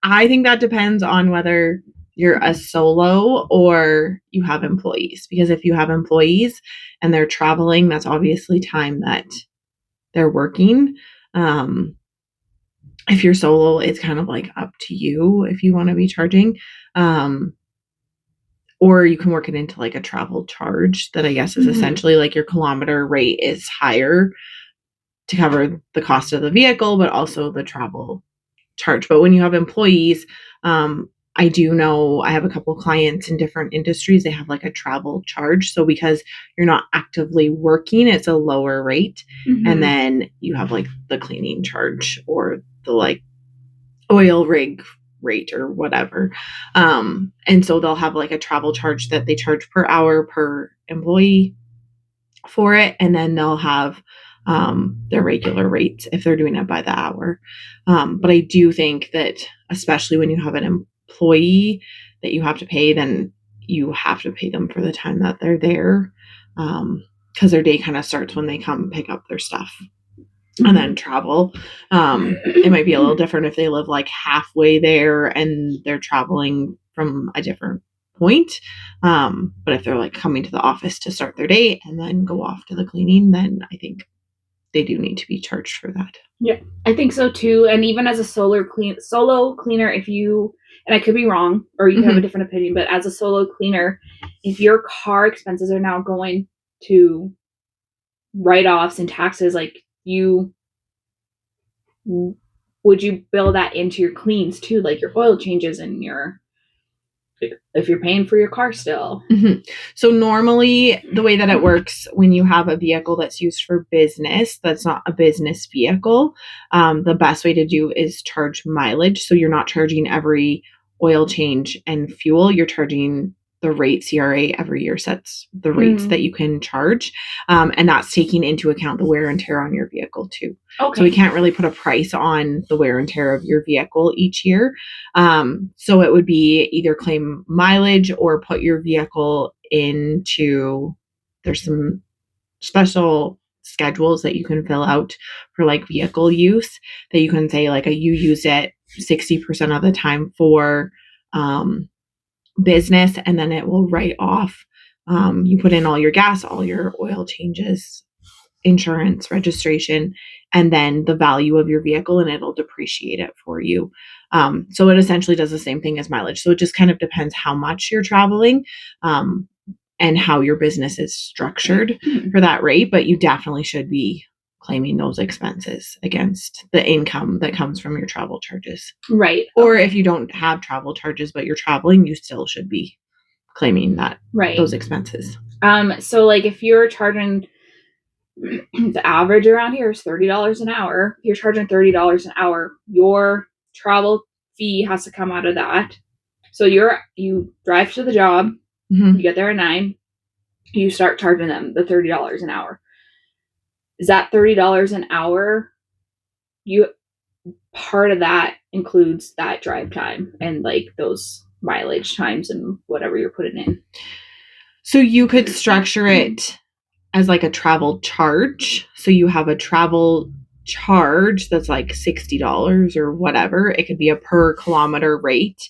I think that depends on whether you're a solo or you have employees. Because if you have employees and they're traveling, that's obviously time that they're working. If you're solo, it's kind of like up to you if you want to be charging. Or you can work it into like a travel charge that I guess is essentially like your kilometer rate is higher to cover the cost of the vehicle, but also the travel charge. But when you have employees, I do know I have a couple of clients in different industries. They have like a travel charge. So because you're not actively working, it's a lower rate. Mm-hmm. And then you have like the cleaning charge or the like oil rig rate or whatever. And so they'll have like a travel charge that they charge per hour per employee for it. And then they'll have their regular rates if they're doing it by the hour. But I do think that especially when you have an employee that you have to pay, then you have to pay them for the time that they're there. Because their day kind of starts when they come pick up their stuff and then travel. It might be a little different if they live like halfway there and they're traveling from a different point. But if they're like coming to the office to start their day and then go off to the cleaning, then I think they do need to be charged for that. Yeah, I think so too. And even as a solo cleaner, if you, and I could be wrong, or you have a different opinion, but as a solo cleaner, if your car expenses are now going to write-offs and taxes, like would you bill that into your cleans too, like your oil changes and if you're paying for your car still? Mm-hmm. So normally the way that it works when you have a vehicle that's used for business, that's not a business vehicle, the best way to do is charge mileage. So you're not charging every oil change and fuel. You're charging the rate. CRA every year sets the rates that you can charge. And that's taking into account the wear and tear on your vehicle too. Okay. So we can't really put a price on the wear and tear of your vehicle each year. So it would be either claim mileage or put your vehicle into, there's some special schedules that you can fill out for like vehicle use that you can say like you use it 60% of the time for business, and then it will write off You put in all your gas, all your oil changes, insurance, registration, and then the value of your vehicle, and it'll depreciate it for you. So it essentially does the same thing as mileage. So it just kind of depends how much you're traveling, and how your business is structured for that rate. But you definitely should be claiming those expenses against the income that comes from your travel charges. Right. Or if you don't have travel charges, but you're traveling, you still should be claiming those expenses. So like if you're charging, the average around here is $30 an hour. If you're charging $30 an hour, your travel fee has to come out of that. So you drive to the job, you get there at 9, you start charging them the $30 an hour. Is that $30 an hour? Part of that includes that drive time and like those mileage times and whatever you're putting in. So you could structure it as like a travel charge. So you have a travel charge that's like $60 or whatever. It could be a per kilometer rate.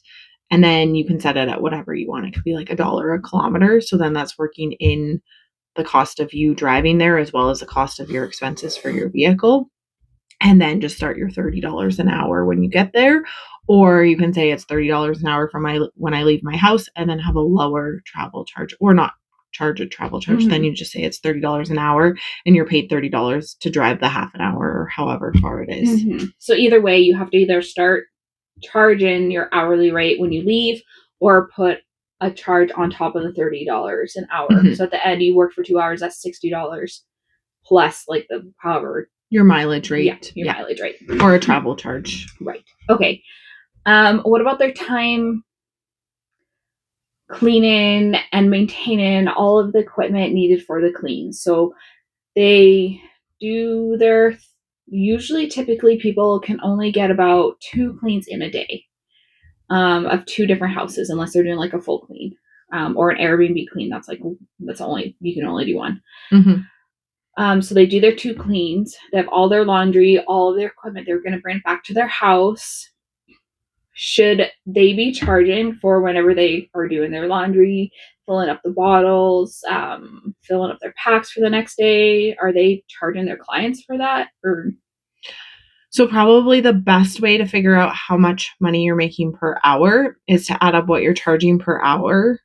And then you can set it at whatever you want. It could be like $1 a kilometer. So then that's working in the cost of you driving there as well as the cost of your expenses for your vehicle. And then just start your $30 an hour when you get there. Or you can say it's $30 an hour when I leave my house, and then have a lower travel charge, or not charge a travel charge. Then you just say it's $30 an hour and you're paid $30 to drive the half an hour or however far it is. So either way, you have to either start charging your hourly rate when you leave or put a charge on top of the $30 an hour. So at the end, you work for 2 hours, that's $60 plus like the however your mileage rate. Yeah, your mileage rate. Or a travel charge. Right. Okay. What about their time cleaning and maintaining all of the equipment needed for the cleans? So they do typically people can only get about 2 cleans in a day of 2 different houses, unless they're doing like a full clean or an Airbnb clean. You can only do one. So they do their 2 cleans. They have all their laundry, all of their equipment they're going to bring back to their house. Should they be charging for whenever they are doing their laundry, filling up the bottles, filling up their packs for the next day? Are they charging their clients for that? So probably the best way to figure out how much money you're making per hour is to add up what you're charging per hour.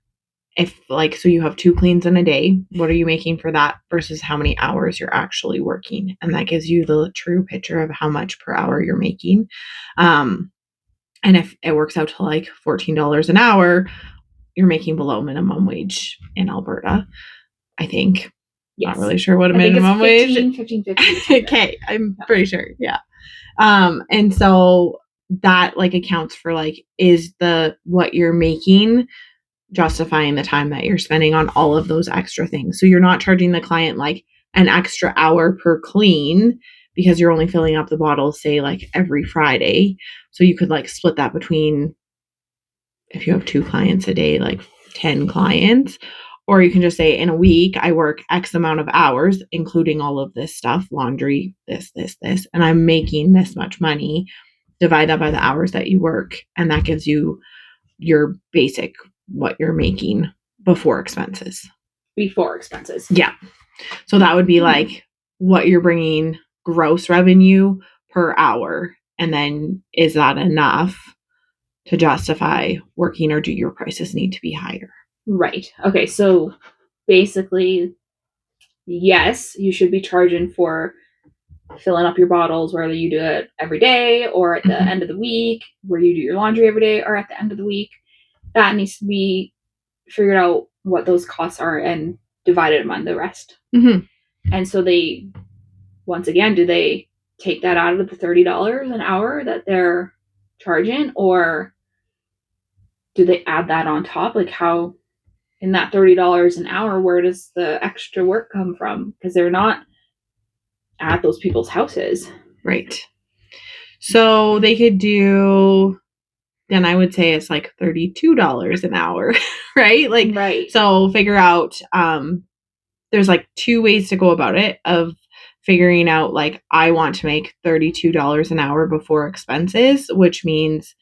So you have 2 cleans in a day, what are you making for that versus how many hours you're actually working? And that gives you the true picture of how much per hour you're making. And if it works out to like $14 an hour, you're making below minimum wage in Alberta, I think. Yes. Not really sure what a minimum wage is. 15.50. Okay, I'm pretty sure. Yeah. And so that like accounts for like, is what you're making justifying the time that you're spending on all of those extra things. So you're not charging the client like an extra hour per clean because you're only filling up the bottles, say like every Friday. So you could like split that between, if you have 2 clients a day, like 10 clients, or you can just say in a week, I work X amount of hours, including all of this stuff, laundry, this, and I'm making this much money. Divide that by the hours that you work. And that gives you your basic, what you're making before expenses. Yeah. So that would be like what you're bringing gross revenue per hour. And then is that enough to justify working, or do your prices need to be higher? Right. Okay. So basically, yes, you should be charging for filling up your bottles, whether you do it every day or at the end of the week, where you do your laundry every day or at the end of the week. That needs to be figured out what those costs are and divided among the rest. And so once again, do they take that out of the $30 an hour that they're charging, or do they add that on top? Like how in that $30 an hour, where does the extra work come from? Because they're not at those people's houses. Right. So they could do, then I would say it's like $32 an hour, right? Like, right. So figure out, there's like 2 ways to go about it, of figuring out like, I want to make $32 an hour before expenses, which means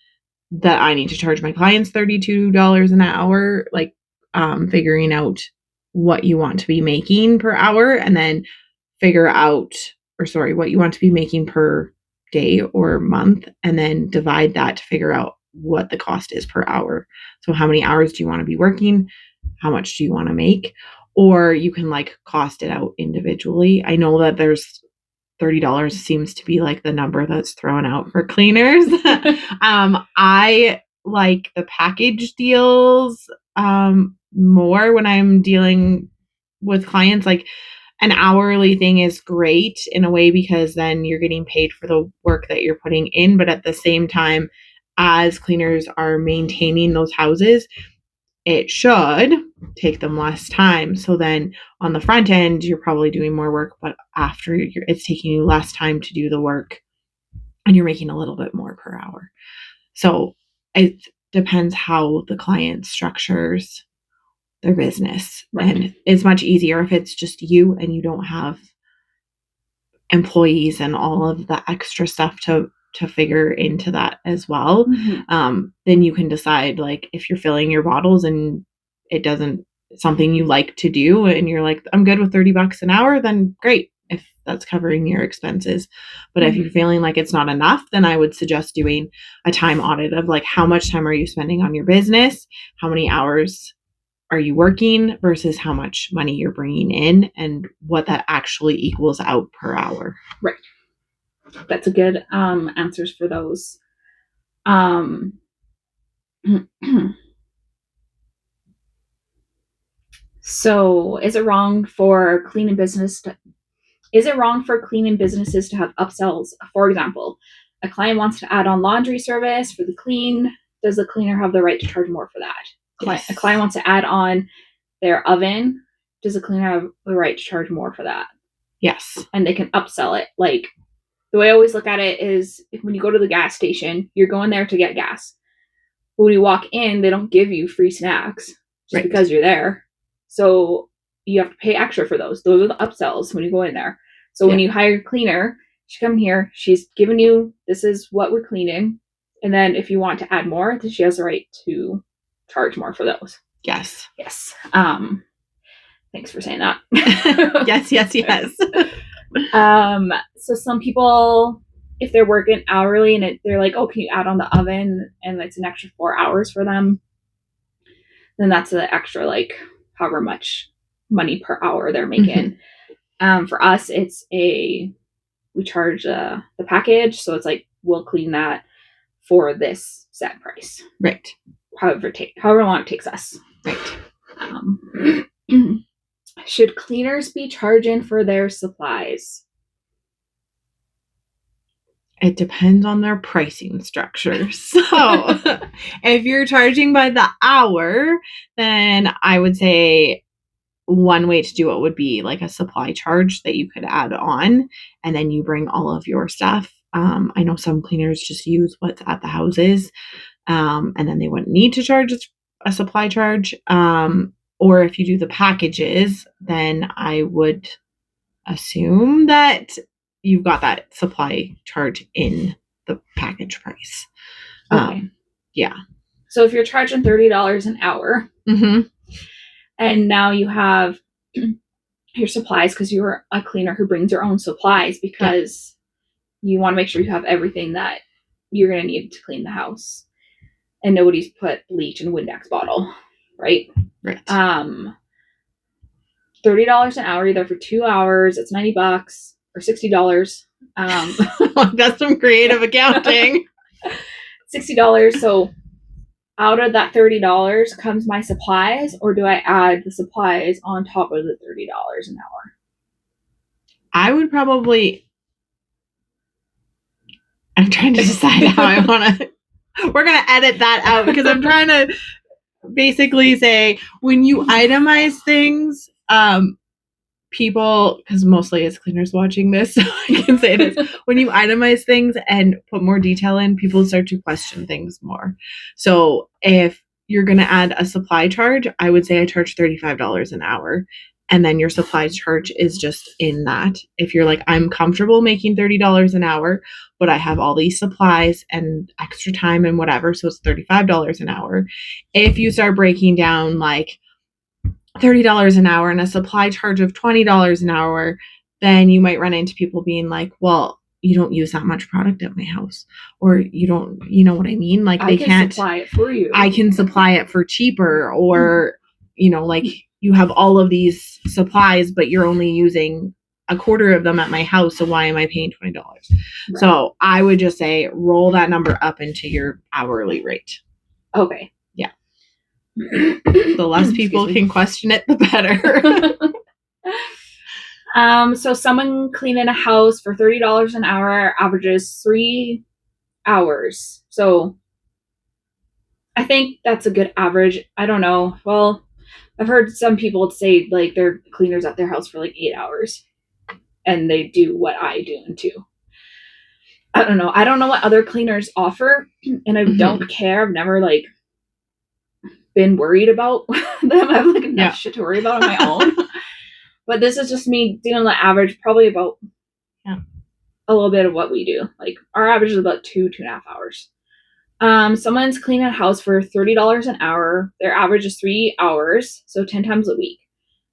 that I need to charge my clients $32 an hour, like, figuring out what you want to be making per hour and then figure out, what you want to be making per day or month, and then divide that to figure out what the cost is per hour. So how many hours do you want to be working? How much do you want to make? Or you can like cost it out individually. I know that there's $30 seems to be like the number that's thrown out for cleaners. I like the package deals more when I'm dealing with clients. Like an hourly thing is great in a way because then you're getting paid for the work that you're putting in. But at the same time, as cleaners are maintaining those houses, it should take them less time. So then on the front end, you're probably doing more work, but after it's taking you less time to do the work and you're making a little bit more per hour. So it depends how the client structures their business. Right. And it's much easier if it's just you and you don't have employees and all of the extra stuff to figure into that as well. Then you can decide, like, if you're filling your bottles and it doesn't something you like to do and you're like, I'm good with $30 an hour, then great, if that's covering your expenses. But if you're feeling like it's not enough, then I would suggest doing a time audit of like, how much time are you spending on your business? How many hours are you working versus how much money you're bringing in and what that actually equals out per hour. Right. That's a good answers for those. So is it wrong for cleaning businesses to have upsells? For example, a client wants to add on laundry service for the clean. Does the cleaner have the right to charge more for that? Yes. A client wants to add on their oven. Does the cleaner have the right to charge more for that? Yes. And they can upsell it. Like, the way I always look at it is, when you go to the gas station, you're going there to get gas. But when you walk in, they don't give you free snacks just because you're there. So you have to pay extra for those. Those are the upsells when you go in there. So when you hire a cleaner, she come here, she's giving you, this is what we're cleaning. And then if you want to add more, then she has the right to charge more for those. Yes. Yes. Thanks for saying that. Yes. So some people, if they're working hourly and they're like, oh, can you add on the oven? And it's an extra 4 hours for them. Then that's an extra, like, however much money per hour they're making. For us, we charge the package. So it's like, we'll clean that for this set price. Right. However long it takes us. Right. Should cleaners be charging for their supplies? It depends on their pricing structure. So if you're charging by the hour, then I would say one way to do it would be like a supply charge that you could add on, and then you bring all of your stuff. I know some cleaners just use what's at the houses, and then they wouldn't need to charge a supply charge. Or if you do the packages, then I would assume that you've got that supply charge in the package price. Okay. Yeah. So if you're charging $30 an hour, and now you have your supplies, because you're a cleaner who brings your own supplies because you want to make sure you have everything that you're going to need to clean the house, and nobody's put bleach in a Windex bottle, right? Right. $30 an hour, you're there for 2 hours, it's $90 or $60. That's some creative accounting. $60. So out of that $30 comes my supplies, or do I add the supplies on top of the $30 an hour? I would probably. I'm trying to decide how I want to. We're going to edit that out because I'm trying to basically say, when you itemize things, people, because mostly it's cleaners watching this, so I can say this, when you itemize things and put more detail in, people start to question things more. So if you're going to add a supply charge, I would say I charge $35 an hour. And then your supply charge is just in that. If you're like, I'm comfortable making $30 an hour, but I have all these supplies and extra time and whatever, so it's $35 an hour. If you start breaking down like $30 an hour and a supply charge of $20 an hour, then you might run into people being like, well, you don't use that much product at my house, or you don't, you know what I mean? Like they can't supply it for you. I can supply it for cheaper, or, you know, like you have all of these supplies, but you're only using a quarter of them at my house. So why am I paying $20? Right. So I would just say roll that number up into your hourly rate. Okay. Yeah. The less people can question it, the better. So someone cleaning a house for $30 an hour averages 3 hours. So I think that's a good average. I don't know. Well, I've heard some people say like they're cleaners at their house for like 8 hours and they do what I do too. I don't know. I don't know what other cleaners offer, and I don't care. I've never like been worried about them. I have like enough shit to worry about on my own. But this is just me doing the average, probably about a little bit of what we do. Like our average is about 2.5 hours. Someone's cleaning a house for $30 an hour. Their average is 3 hours, so 10 times a week.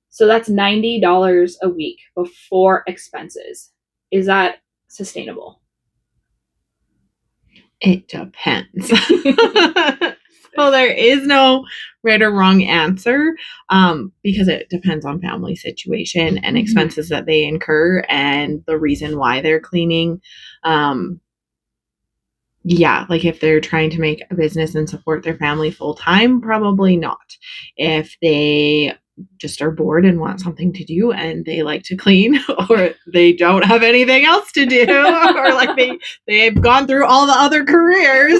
So that's $90 a week before expenses. Is that sustainable? It depends. So there is no right or wrong answer, because it depends on family situation and expenses that they incur and the reason why they're cleaning. Yeah, like if they're trying to make a business and support their family full time, probably not. If they just are bored and want something to do and they like to clean, or they don't have anything else to do, or like they've gone through all the other careers,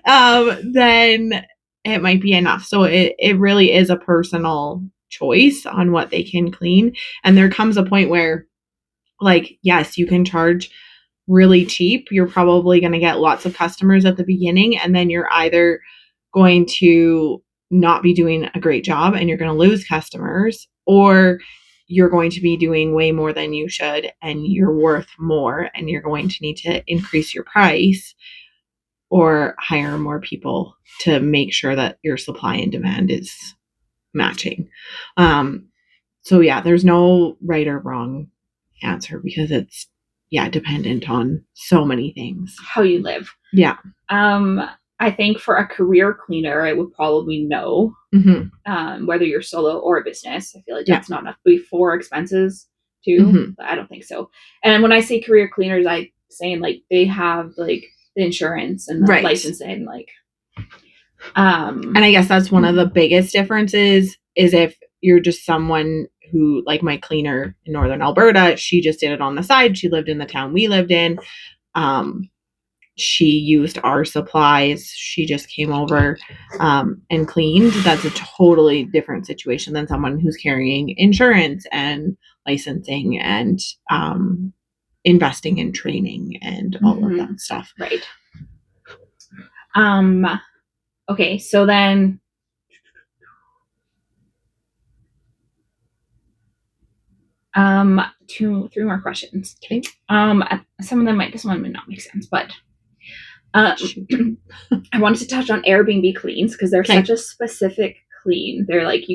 then it might be enough. So it really is a personal choice on what they can clean. And there comes a point where, like, yes, you can charge really cheap. You're probably going to get lots of customers at the beginning, and then you're either going to not be doing a great job and you're going to lose customers, or you're going to be doing way more than you should and you're worth more and you're going to need to increase your price or hire more people to make sure that your supply and demand is matching. So yeah, there's no right or wrong answer because it's dependent on so many things. How you live. Yeah. I think for a career cleaner, I would probably know whether you're solo or a business. I feel like that's not enough before expenses too. But I don't think so. And when I say career cleaners, I'm saying like they have like the insurance and the licensing, like. And I guess that's one of the biggest differences is if you're just someone who, like my cleaner in Northern Alberta, she just did it on the side. She lived in the town we lived in. She used our supplies. She just came over and cleaned. That's a totally different situation than someone who's carrying insurance and licensing and investing in training and all of that stuff. Right. Okay, so then three more questions. Okay. Some of them this one might not make sense, but I wanted to touch on Airbnb cleans because they're such a specific clean. They're like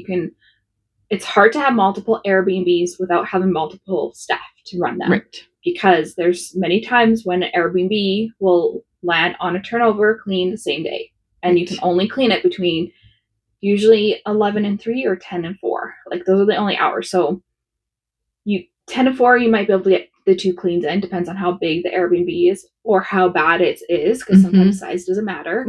it's hard to have multiple Airbnbs without having multiple staff to run them. Right. Because there's many times when an Airbnb will land on a turnover clean the same day. And you can only clean it between usually 11 and 3 or 10 and 4. Like those are the only hours. So 10 to 4, you might be able to get the 2 cleans in. Depends on how big the Airbnb is or how bad it is, because sometimes size doesn't matter.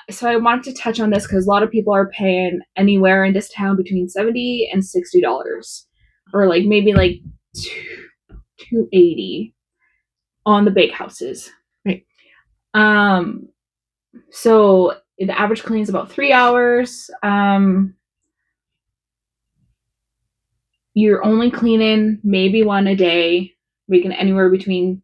So I wanted to touch on this because a lot of people are paying anywhere in this town between $70 and $60, or like maybe like $280 on the big houses. Right. So the average clean is about 3 hours. You're only cleaning maybe one a day, making anywhere between,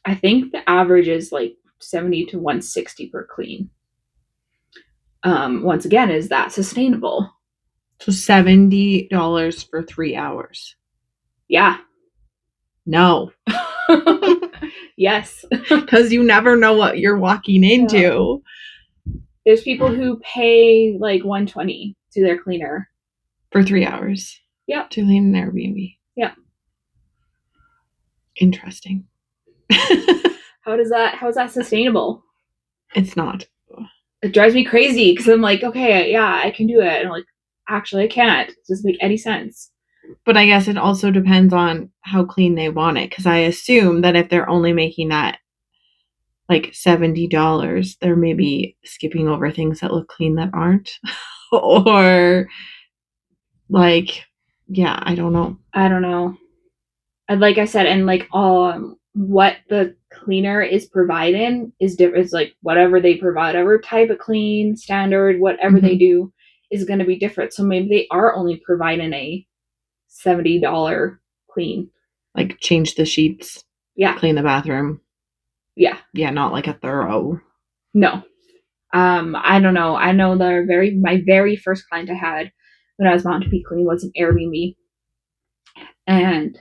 I think the average is like 70 to 160 per clean. Once again, is that sustainable? So $70 for 3 hours. Yeah. No. Yes. Because you never know what you're walking into. There's people who pay like $120 to their cleaner. For 3 hours. Yep. To clean an Airbnb. Yep. Interesting. How is that sustainable? It's not. It drives me crazy because I'm like, okay, yeah, I can do it. And I'm like, actually, I can't. It doesn't make any sense. But I guess it also depends on how clean they want it. Because I assume that if they're only making that like $70, they're maybe skipping over things that look clean that aren't. Or like, yeah, I don't know. And like I said, and like what the cleaner is providing is different. It's like whatever they provide, whatever type of clean, standard, whatever they do is going to be different. So maybe they are only providing a $70 clean. Like change the sheets. Yeah. Clean the bathroom. Yeah. Yeah, not like a thorough. No. I don't know. I know my very first client I had when I was Mountain Peak Clean was an Airbnb. And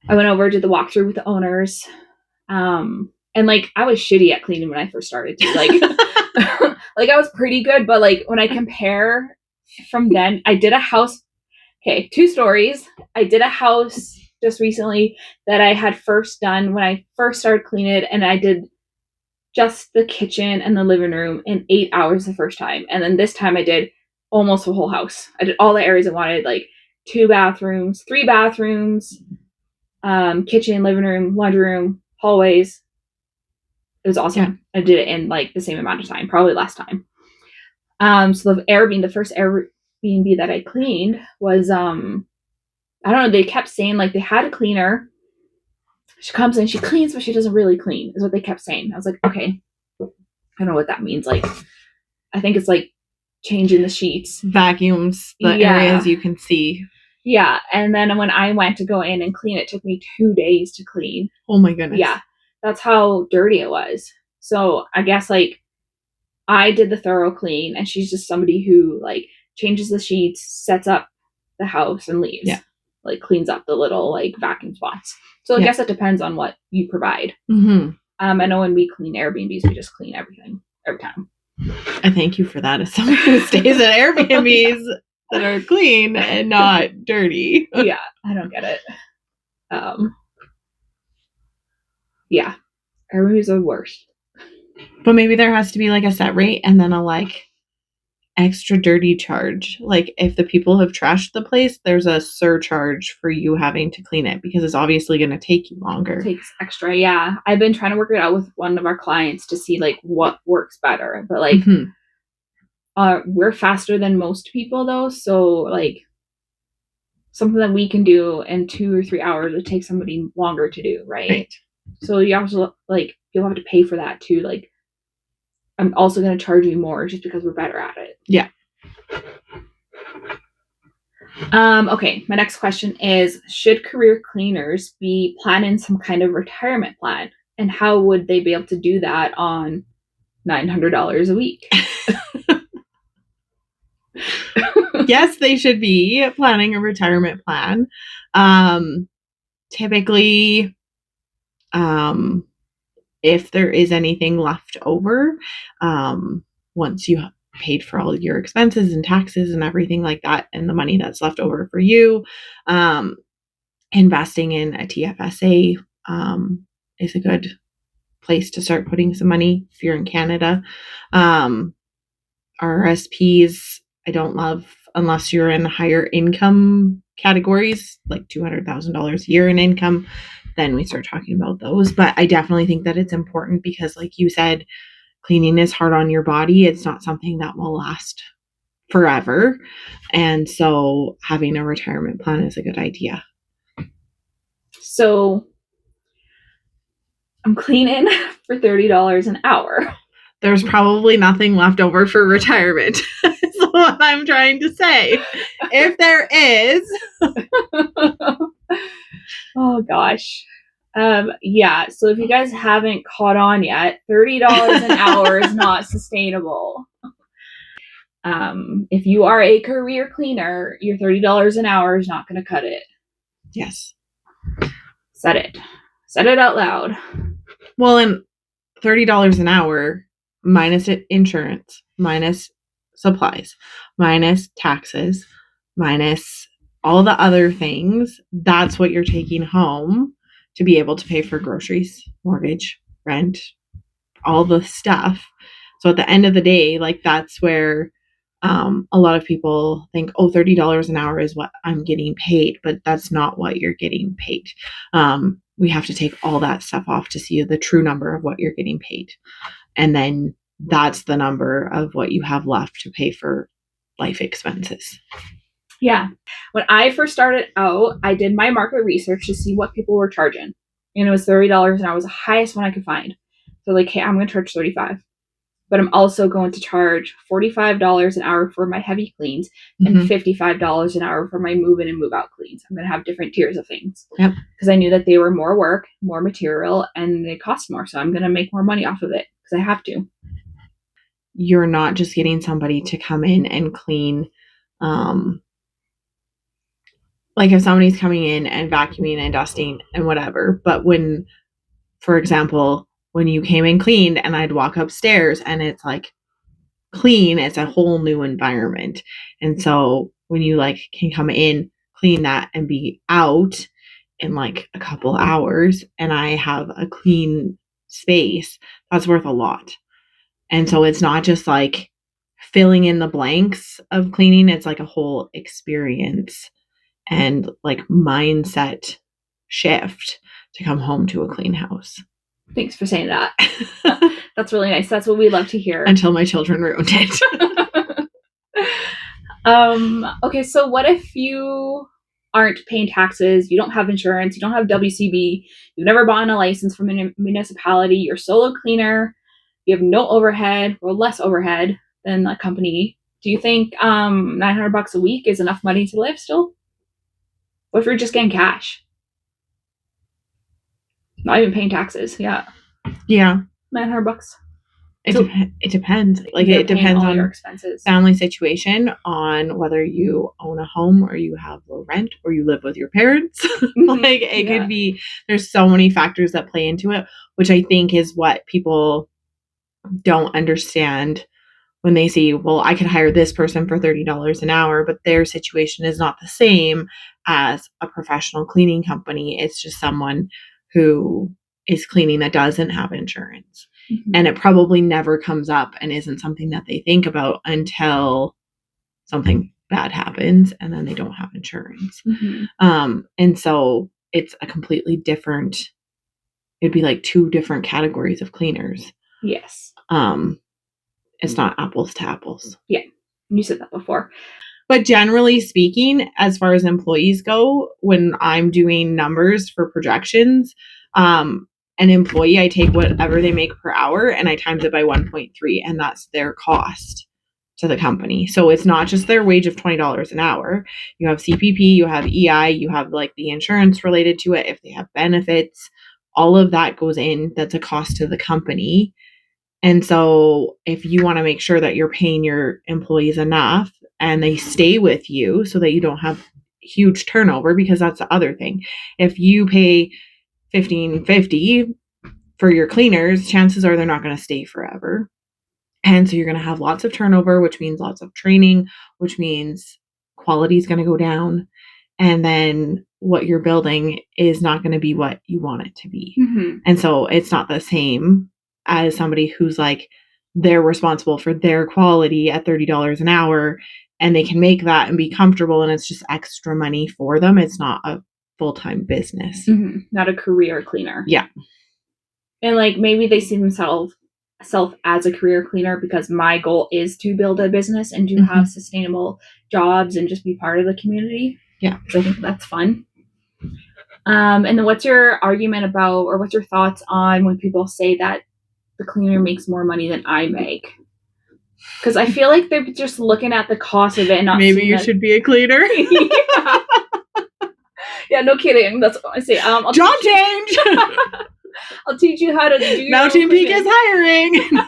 I went over, did the walkthrough with the owners. And like I was shitty at cleaning when I first started too. Like like I was pretty good, but like when I compare from then, I did a house. Okay, 2 stories. I did a house just recently that I had first done when I first started cleaning it, and I did just the kitchen and the living room in 8 hours the first time. And then this time I did almost the whole house. I did all the areas I wanted, like 2 bathrooms, 3 bathrooms, kitchen, living room, laundry room, hallways. It was awesome. Yeah. I did it in like the same amount of time, probably last time. So the first Airbnb that I cleaned was, I don't know, they kept saying like they had a cleaner. She comes in, she cleans, but she doesn't really clean, is what they kept saying. I was like, okay, I don't know what that means. Like, I think it's like changing the sheets. Vacuums the areas you can see. Yeah. And then when I went to go in and clean, it took me 2 days to clean. Oh my goodness. Yeah. That's how dirty it was. So I guess like I did the thorough clean, and she's just somebody who like changes the sheets, sets up the house, and leaves. Yeah. Like cleans up the little like vacuum spots. So I guess it depends on what you provide. I know when we clean Airbnbs, we just clean everything every time. I thank you for that as someone who stays at Airbnbs that are clean and not dirty. Yeah, I don't get it. Yeah, Airbnbs are the worst. But maybe there has to be like a set rate and then a like extra dirty charge. Like if the people have trashed the place, there's a surcharge for you having to clean it because it's obviously going to take you longer. It takes extra. Yeah. I've been trying to work it out with one of our clients to see like what works better, but like we're faster than most people though. So like something that we can do in 2 or 3 hours would take somebody longer to do. Right. So you also like, you'll have to pay for that too. Like, I'm also going to charge you more just because we're better at it. Yeah. Okay. My next question is, should career cleaners be planning some kind of retirement plan? And how would they be able to do that on $900 a week? Yes, they should be planning a retirement plan. Typically, if there is anything left over, once you have paid for all your expenses and taxes and everything like that, and the money that's left over for you, investing in a TFSA is a good place to start putting some money if you're in Canada. RSPs, I don't love unless you're in higher income categories, like $200,000 a year in income. Then we start talking about those. But I definitely think that it's important because, like you said, cleaning is hard on your body. It's not something that will last forever. And so having a retirement plan is a good idea. So I'm cleaning for $30 an hour. There's probably nothing left over for retirement. That's what I'm trying to say. If there is. Oh gosh. Yeah, so if you guys haven't caught on yet, $30 an hour is not sustainable. If you are a career cleaner, your $30 an hour is not going to cut it. Yes. Said it out loud. Well, and $30 an hour minus insurance, minus supplies, minus taxes, minus all the other things, that's what you're taking home to be able to pay for groceries, mortgage, rent, all the stuff. So at the end of the day, like that's where a lot of people think, oh, $30 an hour is what I'm getting paid, but that's not what you're getting paid. We have to take all that stuff off to see the true number of what you're getting paid. And then that's the number of what you have left to pay for life expenses. Yeah. When I first started out, I did my market research to see what people were charging. And it was $30 an hour was the highest one I could find. So like, hey, I'm going to charge $35. But I'm also going to charge $45 an hour for my heavy cleans and $55 an hour for my move in and move out cleans. I'm going to have different tiers of things. Yep. Because I knew that they were more work, more material, and they cost more. So I'm going to make more money off of it because I have to. You're not just getting somebody to come in and clean. Like if somebody's coming in and vacuuming and dusting and whatever, but when, for example, when you came and cleaned and I'd walk upstairs and it's like clean, it's a whole new environment. And so when you like can come in, clean that and be out in like a couple hours and I have a clean space, that's worth a lot. And so it's not just like filling in the blanks of cleaning, it's like a whole experience and like mindset shift to come home to a clean house. Thanks for saying that. That's really nice. That's what we love to hear. Until my children ruined it. Okay, so what if you aren't paying taxes, you don't have insurance, you don't have WCB, you've never bought a license from a municipality, you're solo cleaner, you have no overhead or less overhead than a company. Do you think $900 a week is enough money to live still? What if you're just getting cash? Not even paying taxes. Yeah. Yeah. $900. It depends. Like it depends on your expenses, family situation, on whether you own a home or you have low rent or you live with your parents. Like it could be, there's so many factors that play into it, which I think is what people don't understand when they see, well, I could hire this person for $30 an hour, but their situation is not the same as a professional cleaning company. It's just someone who is cleaning that doesn't have insurance. And it probably never comes up and isn't something that they think about until something bad happens and then they don't have insurance. And so it's a completely different, it'd be like two different categories of cleaners. Yes. It's not apples to apples. Yeah. You said that before. But generally speaking, as far as employees go, when I'm doing numbers for projections, an employee, I take whatever they make per hour and I times it by 1.3, and that's their cost to the company. So it's not just their wage of $20 an hour. You have CPP, you have EI, you have like the insurance related to it. If they have benefits, all of that goes in. That's a cost to the company. And so if you want to make sure that you're paying your employees enough and they stay with you so that you don't have huge turnover, because that's the other thing. If you pay $15.50 for your cleaners, chances are they're not going to stay forever. And so you're going to have lots of turnover, which means lots of training, which means quality is going to go down. And then what you're building is not going to be what you want it to be. And so it's not the same as somebody who's like, they're responsible for their quality at $30 an hour and they can make that and be comfortable and it's just extra money for them. It's not a full-time business. Not a career cleaner. Yeah. And like maybe they see themselves as a career cleaner because my goal is to build a business and to have sustainable jobs and just be part of the community. Yeah. So I think that's fun. And then what's your argument about, or what's your thoughts on when people say that the cleaner makes more money than I make? Because I feel like they're just looking at the cost of it and not maybe you should be a cleaner. Yeah, no kidding. That's what I say. Job change. I'll teach you how to do your Mountain Peak is hiring.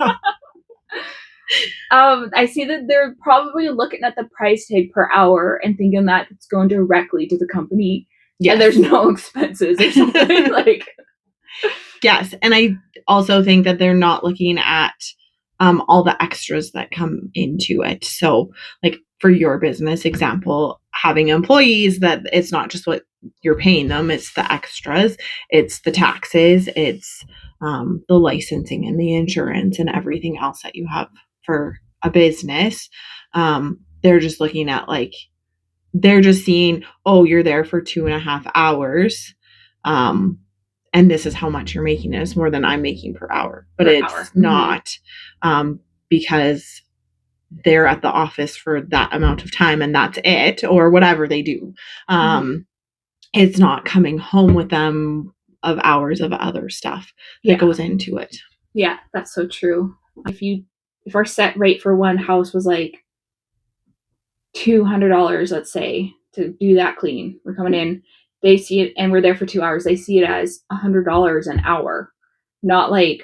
I see that they're probably looking at the price tag per hour and thinking that it's going directly to the company. Yes. And there's no expenses or something. Like, Yes. And I also think that they're not looking at all the extras that come into it. So, like for your business example, having employees, that it's not just what you're paying them, it's the extras, it's the taxes, it's the licensing and the insurance and everything else that you have for a business. They're just looking at like, they're just seeing, oh, you're there for 2.5 hours. And this is how much you're making. It's more than I'm making per hour, but it's not, because they're at the office for that amount of time and that's it, or whatever they do. It's not coming home with them of hours of other stuff that goes into it. Yeah, that's so true. If our set rate for one house was like $200, let's say, to do that clean, we're coming in, they see it, and we're there for 2 hours, they see it as $100 an hour, not like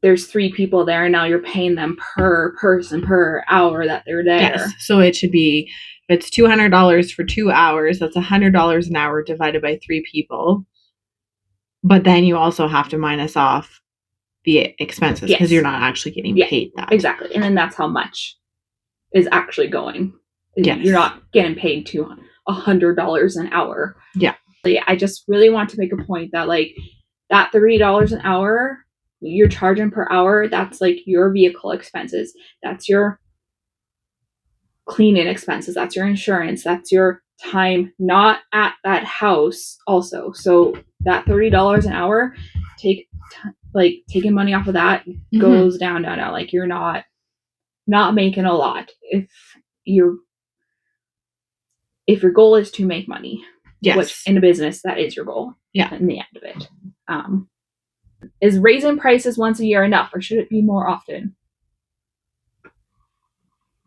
there's 3 people there and now you're paying them per person per hour that they're there. Yes. So it should be, if it's $200 for 2 hours, that's $100 an hour divided by 3 people. But then you also have to minus off the expenses because you're not actually getting paid that. Exactly. And then that's how much is actually going. Yes. You're not getting paid $100 an hour. Yeah. I just really want to make a point that like that $30 an hour you're charging per hour, that's like your vehicle expenses, that's your cleaning expenses, that's your insurance, that's your time not at that house also. So that $30 an hour, taking money off of that goes down. Like you're not making a lot if your goal is to make money. Yes. Which in a business, that is your goal. Yeah. In the end of it. Is raising prices once a year enough, or should it be more often?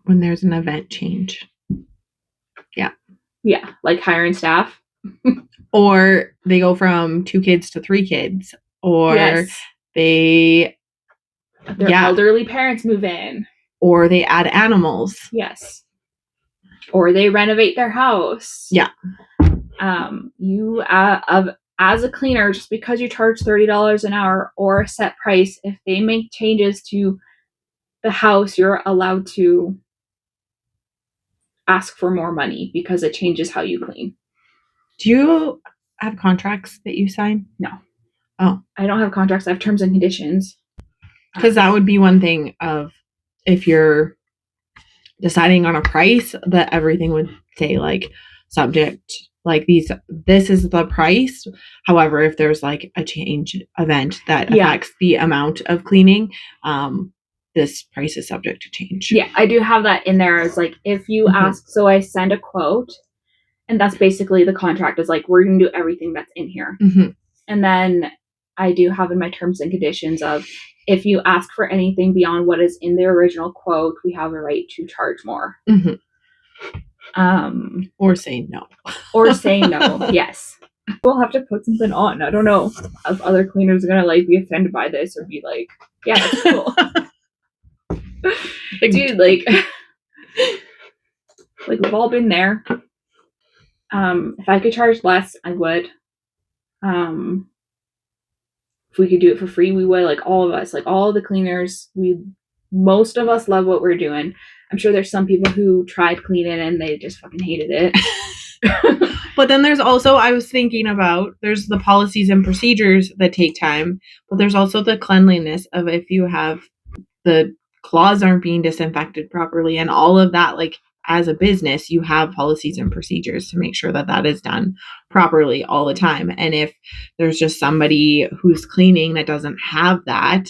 When there's an event change. Yeah. Yeah, like hiring staff. Or they go from 2 kids to 3 kids. Or their elderly parents move in. Or they add animals. Yes. Or they renovate their house. Yeah. You as a cleaner, just because you charge $30 an hour or a set price, if they make changes to the house, you're allowed to ask for more money because it changes how you clean. Do you have contracts that you sign? No. Oh. I don't have contracts. I have terms and conditions. Because that would be one thing of if you're deciding on a price, that everything would say like subject, like this is the price. However, if there's like a change event that affects the amount of cleaning, this price is subject to change. Yeah, I do have that in there. It's like if you ask, so I send a quote, and that's basically the contract is like, we're going to do everything that's in here. And then I do have in my terms and conditions of if you ask for anything beyond what is in the original quote, we have a right to charge more. Or say no. Yes. We'll have to put something on. I don't know if other cleaners are gonna like be offended by this or be like, yeah, that's cool. Dude, like we've all been there. If I could charge less, I would. If we could do it for free, we would. Like all of us, like all the cleaners, most of us love what we're doing. I'm sure there's some people who tried cleaning and they just fucking hated it. But then there's also, I was thinking about, there's the policies and procedures that take time, but there's also the cleanliness of if you have the claws aren't being disinfected properly and all of that, like as a business, you have policies and procedures to make sure that that is done properly all the time. And if there's just somebody who's cleaning that doesn't have that,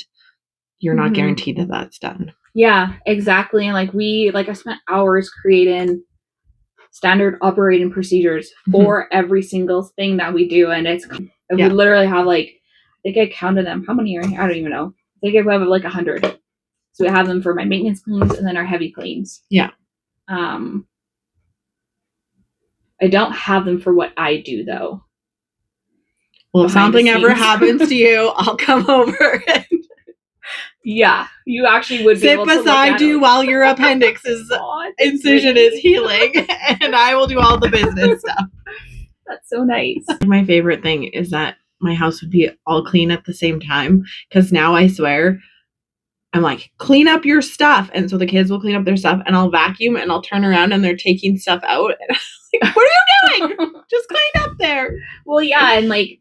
you're not guaranteed that that's done. Yeah, exactly. And I spent hours creating standard operating procedures for every single thing that we do. And we literally have I think I counted them. How many are here? I don't even know. I think we have 100. So we have them for my maintenance cleans and then our heavy cleans. Yeah. I don't have them for what I do though. Well, if something ever happens to you, I'll come over and yeah, you actually would be sit beside you while your appendix incision is healing, and I will do all the business stuff. That's so nice. My favorite thing is that my house would be all clean at the same time. Because now I swear, I'm like, clean up your stuff. And so the kids will clean up their stuff and I'll vacuum and I'll turn around and they're taking stuff out. And I'm like, what are you doing? Just clean up there. Well, yeah. And like,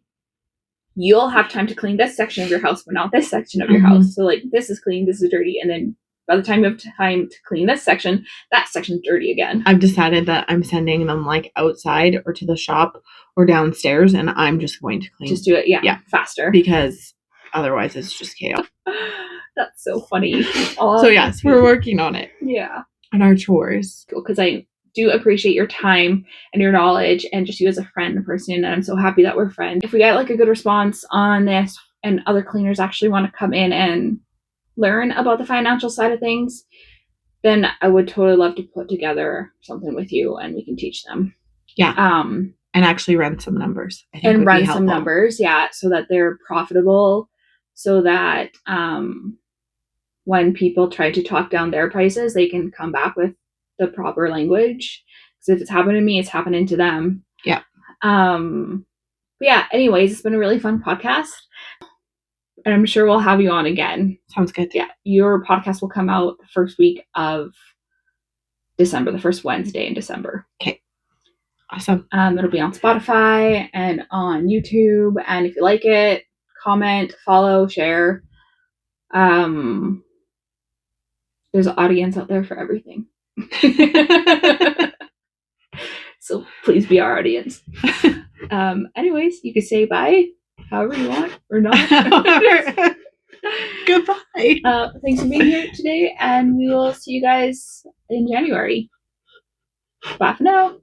you'll have time to clean this section of your house, but not this section of your house. So like, this is clean, this is dirty. And then by the time you have time to clean this section, that section's dirty again. I've decided that I'm sending them like outside or to the shop or downstairs and I'm just going to clean. Just do it. Yeah. Faster. Because otherwise it's just chaos. That's so funny. So yes, we're working on it. Yeah. On our chores. Cool, because I do appreciate your time and your knowledge and just you as a friend and person, and I'm so happy that we're friends. If we get like a good response on this and other cleaners actually want to come in and learn about the financial side of things, then I would totally love to put together something with you and we can teach them. Yeah. And actually run some numbers. I think and run some numbers, yeah, so that they're profitable, so that when people try to talk down their prices, they can come back with the proper language. Because if it's happened to me, it's happening to them. Yeah. But yeah, anyways, it's been a really fun podcast. And I'm sure we'll have you on again. Sounds good. Yeah. Your podcast will come out the first week of December, the first Wednesday in December. Okay. Awesome. It'll be on Spotify and on YouTube. And if you like it, comment, follow, share. There's an audience out there for everything. So please be our audience. Anyways, you can say bye however you want or not. Goodbye. Thanks for being here today, and we will see you guys in January. Bye for now.